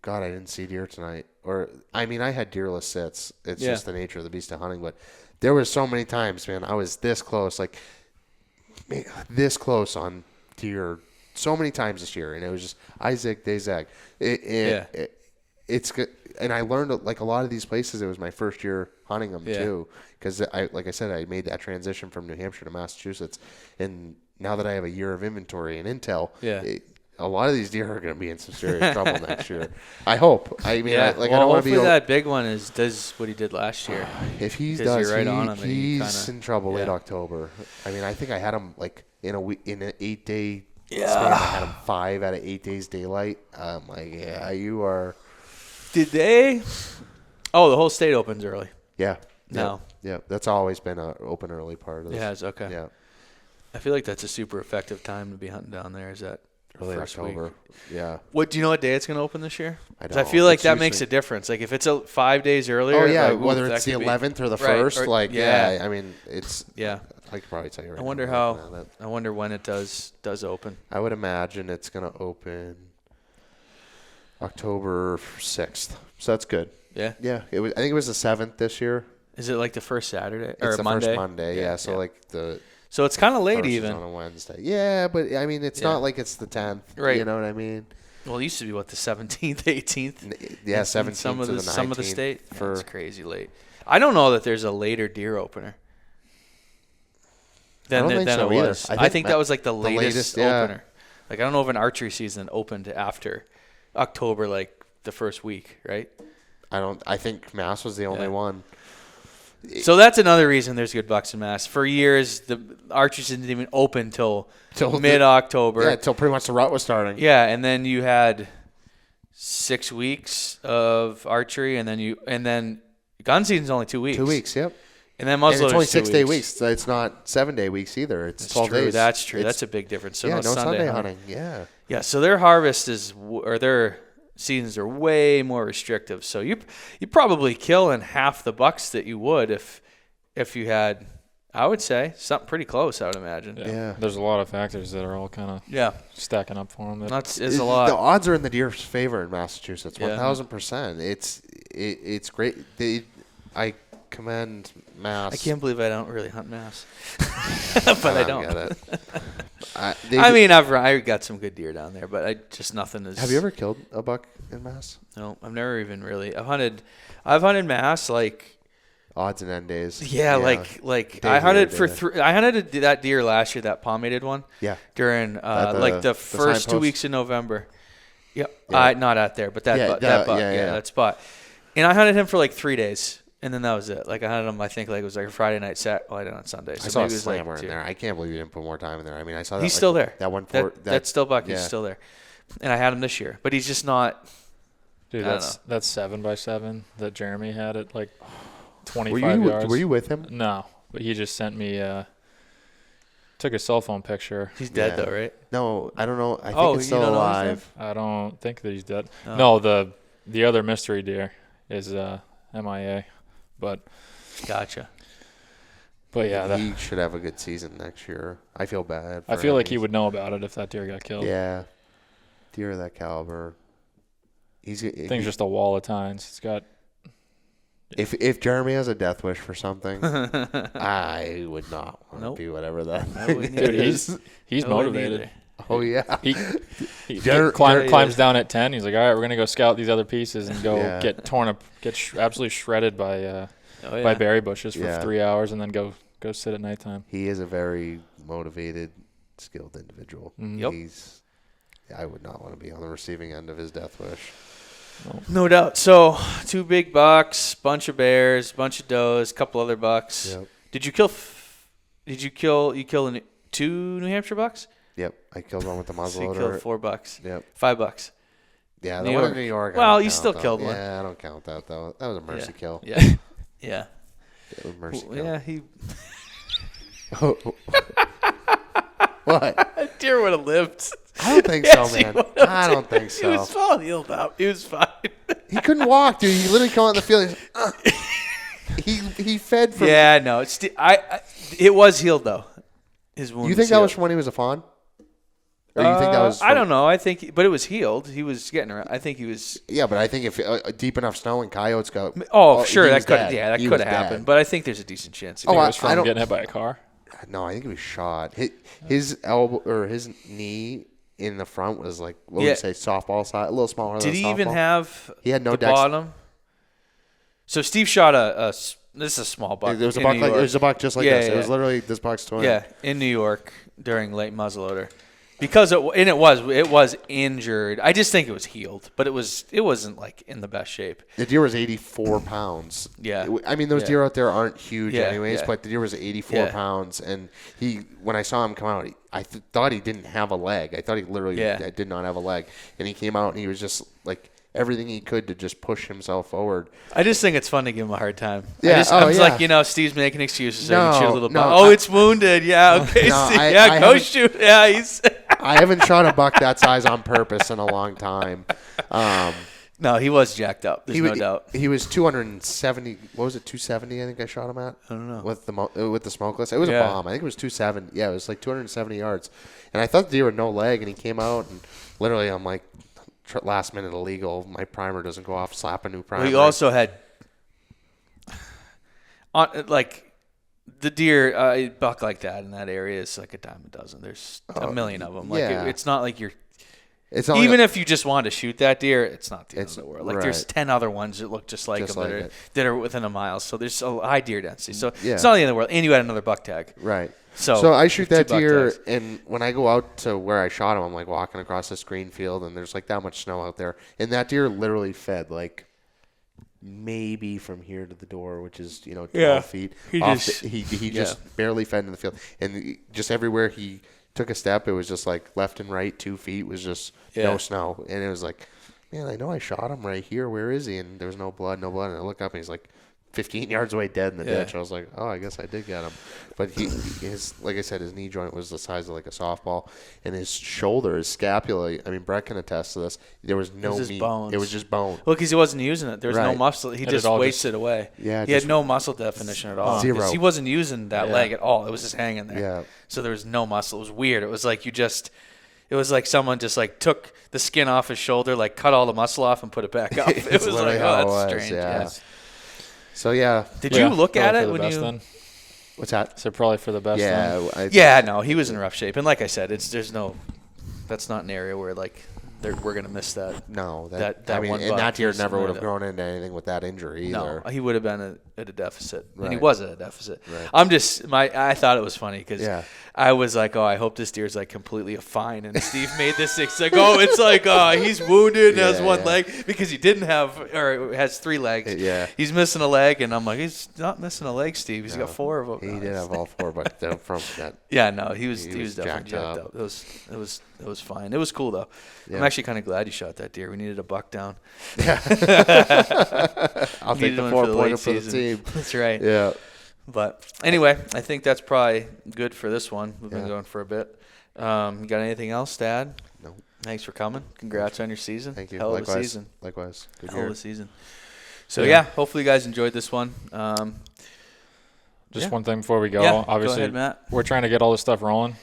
God, I didn't see deer tonight. Or I mean, I had deerless sits. It's just the nature of the beast of hunting. But there was so many times, man, I was this close, this close on deer so many times this year, and it was just I zig, they zag. It's good, and I learned like a lot of these places. It was my first year hunting them too, because like I said, I made that transition from New Hampshire to Massachusetts, and now that I have a year of inventory and intel, a lot of these deer are going to be in some serious trouble next year. I hope. I mean, I don't want to be. That big one does what he did last year. If he does, he's in trouble late October. I mean, I think I had him like in an 8 day span. I had him 5 out of 8 days daylight. I'm like, you are. Did they? Oh, the whole state opens early. Yeah. No. Yeah, that's always been an open early part of this. Yeah, it's okay. Yeah. I feel like that's a super effective time to be hunting down there. Is that early October? Week? Yeah. Do you know what day it's going to open this year? I don't. I feel like that makes a difference. Like if it's 5 days earlier. Oh yeah, whether it's the 11th or the 1st. I mean, it's. Yeah. I could probably tell you right now. I wonder when it does open. I would imagine it's going to open October 6th. So that's good. Yeah. Yeah. I think it was the 7th this year. Is it like the first Saturday or it's the Monday? First Monday. Yeah. So like So it's kind of late even on a Wednesday. Yeah, but I mean it's not like it's the 10th. Right. You know what I mean? Well, it used to be the 17th, 18th. Yeah, 17th some of the state. It's crazy late. I don't know that there's a later deer opener than it was. I think that was like the latest opener. Like I don't know if an archery season opened after October, like the first week, right? I think Mass was the only one. So that's another reason there's good bucks in Mass. For years, the archery didn't even open till mid-October. Yeah, till pretty much the rut was starting. Yeah, and then you had 6 weeks of archery, and then gun season's only 2 weeks. 2 weeks, yep. And then And muzzleloader's it's only 2 6-day weeks. So it's not 7-day weeks either. It's 12 true. days. That's true. It's, That's a big difference. So yeah, no Sunday hunting. Yeah. Yeah, so their harvest or their seasons are way more restrictive. So you probably kill in half the bucks that you would if you had, I would say, something pretty close, I would imagine. Yeah. There's a lot of factors that are all kind of stacking up for them. That's a lot. The odds are in the deer's favor in Massachusetts, Yeah. 1,000%. It's great. I commend Mass. I can't believe I don't really hunt Mass, but I don't. Get it. I've got some good deer down there, but nothing is. Have you ever killed a buck in Mass? No, I've never even really. I've hunted Mass like. Odds and end days. Yeah, like I hunted I hunted that deer last year, that pomaded one. Yeah. During the first 2 weeks in November. Yep. Yeah. Not out there, but that buck. Yeah. That spot. And I hunted him for like 3 days. And then that was it. Like I hunted him, I think it was like a Friday night set. Well, I did it on Sunday. So I saw a maybe it was slammer like in there. I can't believe you didn't put more time in there. I mean, I saw that. He's still there. That one. That's still buck. He's still there. And I had him this year, but he's just not. Dude, that's 7x7 that Jeremy had at like 25 yards. Were you with him? No, but he just sent me. Took a cell phone picture. He's dead though, right? No, I don't know. I think it's still alive. I don't think that he's dead. Oh. No, the other mystery deer is MIA, but. Gotcha. But yeah, he should have a good season next year. I feel bad. I feel like he would know about it if that deer got killed. Yeah, deer of that caliber. Thing's just a wall of tines. It's got. If Jeremy has a death wish for something, I would not want to be whatever that. Dude, he's motivated. Oh yeah. He climbs down at 10. He's like, all right, we're gonna go scout these other pieces and go get torn up, absolutely shredded by berry bushes for 3 hours, and then go sit at nighttime. He is a very motivated, skilled individual. Yep. I would not want to be on the receiving end of his death wish. No doubt. So 2 big bucks, bunch of bears, bunch of does, couple other bucks. Yep. Did you kill? You killed 2 New Hampshire bucks? Yep, I killed one with the muzzleloader. So you killed 4 bucks. Yep. 5 bucks. Yeah, the one in New York. Well, you still killed one. Yeah, I don't count that though. That was a mercy kill. Yeah. Yeah. It was a mercy kill. Yeah, he. What? Deer would have lived. I don't think so, man. I don't think so. He was all healed up. He was fine. He couldn't walk, dude. He literally came out in the field. He fed from. Yeah, no. It was healed though. His wound. You think that was from when he was a fawn? Or you think that was? I don't know. But it was healed. He was getting around. I think he was. Yeah, but I think if deep enough snow and coyotes go. Oh, sure, that could. Dead. Yeah, that He could was have happened. dead. But I think there's a decent chance. It was from getting hit by a car. No, I think he was shot. His elbow or his knee in the front was like what would you say, softball size, a little smaller. Did than he softball. even have? He had no the dex. bottom. So Steve shot this is a small buck. There was a buck like it was a buck just like this. It was literally this buck's twin. Yeah, in New York during late muzzleloader, because it was injured. I just think it was healed, but it wasn't like in the best shape. The deer was 84 pounds. Yeah, I mean those deer out there aren't huge anyways, yeah. but the deer was 84 pounds, and when I saw him come out, I thought he didn't have a leg. I thought he literally did not have a leg, and he came out and he was just like. Everything he could to just push himself forward. I just think it's fun to give him a hard time. Yeah, I was like, Steve's making excuses. So I can shoot a little no, buck. Oh, it's wounded. Yeah, okay. No, Steve. Go shoot. Yeah, he's. I haven't shot a buck that size on purpose in a long time. No, he was jacked up. There's no doubt. He was 270. What was it? 270. I think I shot him at. I don't know. With the smokeless, it was a bomb. I think it was 270. Yeah, it was like 270 yards. And I thought the deer had no leg, and he came out and literally, I'm like. Last minute illegal. My primer doesn't go off. Slap a new primer. We also had, the deer a buck like that in that area is like a dime a dozen. There's a million of them. It's not like you're. It's not even if you just wanted to shoot that deer, it's not the end of the world. Like there's 10 other ones that look just like them that are within a mile. So there's a high deer density. So it's not the end of the world. And you had another buck tag. Right. So I shoot that deer, and when I go out to where I shot him, I'm like walking across this green field, and there's like that much snow out there, and that deer literally fed like maybe from here to the door, which is 12 Yeah. feet. He He just barely fed in the field, and just everywhere he took a step, it was just like left and right 2 feet was just no snow, and it was like, man, I know I shot him right here. Where is he? And there was no blood. And I look up, and he's like 15 yards away, dead in the ditch. I was like, oh, I guess I did get him. But his, like I said, his knee joint was the size of like a softball, and his shoulder, his scapula. I mean, Brett can attest to this. There was no meat. Bones. It was just bone. Well, because he wasn't using it. There was no Right. muscle. He It just had all wasted away. Yeah, He had no muscle definition at all. 0. 'Cause he wasn't using that leg at all. It was just hanging there. Yeah. So there was no muscle. It was weird. It was like it was like someone just like took the skin off his shoulder, like cut all the muscle off and put it back up. It was literally like, how oh, it that's was, strange. yeah. Yeah. So yeah, Did you look at probably it for the when best you? Then. what's that? So probably for the best. Yeah, Then. Yeah, no, he was in rough shape, and like I said, that's not an area where like we're gonna miss that. No, That I mean, one and buck that deer is never would have right grown into anything with that injury either. No, he would have been at a deficit, and he Right. was at a deficit. Right. I thought it was funny because Yeah. I was like, oh, I hope this deer's like completely fine. And Steve made this. It's like, oh, it's like, he's wounded and has one leg because he didn't have, or has 3 legs. Yeah. He's missing a leg, and I'm like, he's not missing a leg, Steve. He's got 4 of them. He did have all 4, but from that. Yeah, no, he was He was definitely jacked jacked up. up. It was fine. It was cool though. Yeah. I'm actually kind of glad you shot that deer. We needed a buck down. I'll take Needed the one 4-pointer late for the season. team. That's right. Yeah. But anyway, I think that's probably good for this one. We've been Yeah. going for a bit. You got anything else, Dad? No. Thanks for coming. Congrats on your season. Thank you. Hell Likewise. of a season. Likewise. Good Hell year. of a season. So yeah, hopefully you guys enjoyed this one. Just Yeah. one thing before we go. Yeah, Obviously, go ahead, Matt. we're trying to get all this stuff rolling,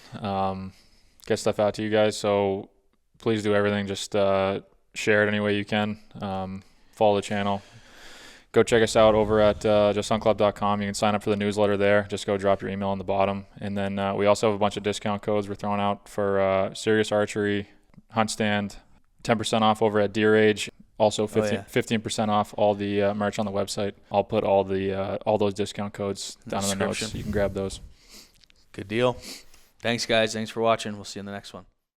get stuff out to you guys. So please do everything. Just share it any way you can. Follow the channel. Go check us out over at JUSTHUNTCLUB.com. You can sign up for the newsletter there. Just go drop your email on the bottom. And then we also have a bunch of discount codes we're throwing out for Sirius Archery, HuntStand, 10% off over at Deerage. Also 15% off all the merch on the website. I'll put all those discount codes down in the notes. Description. You can grab those. Good deal. Thanks, guys. Thanks for watching. We'll see you in the next one.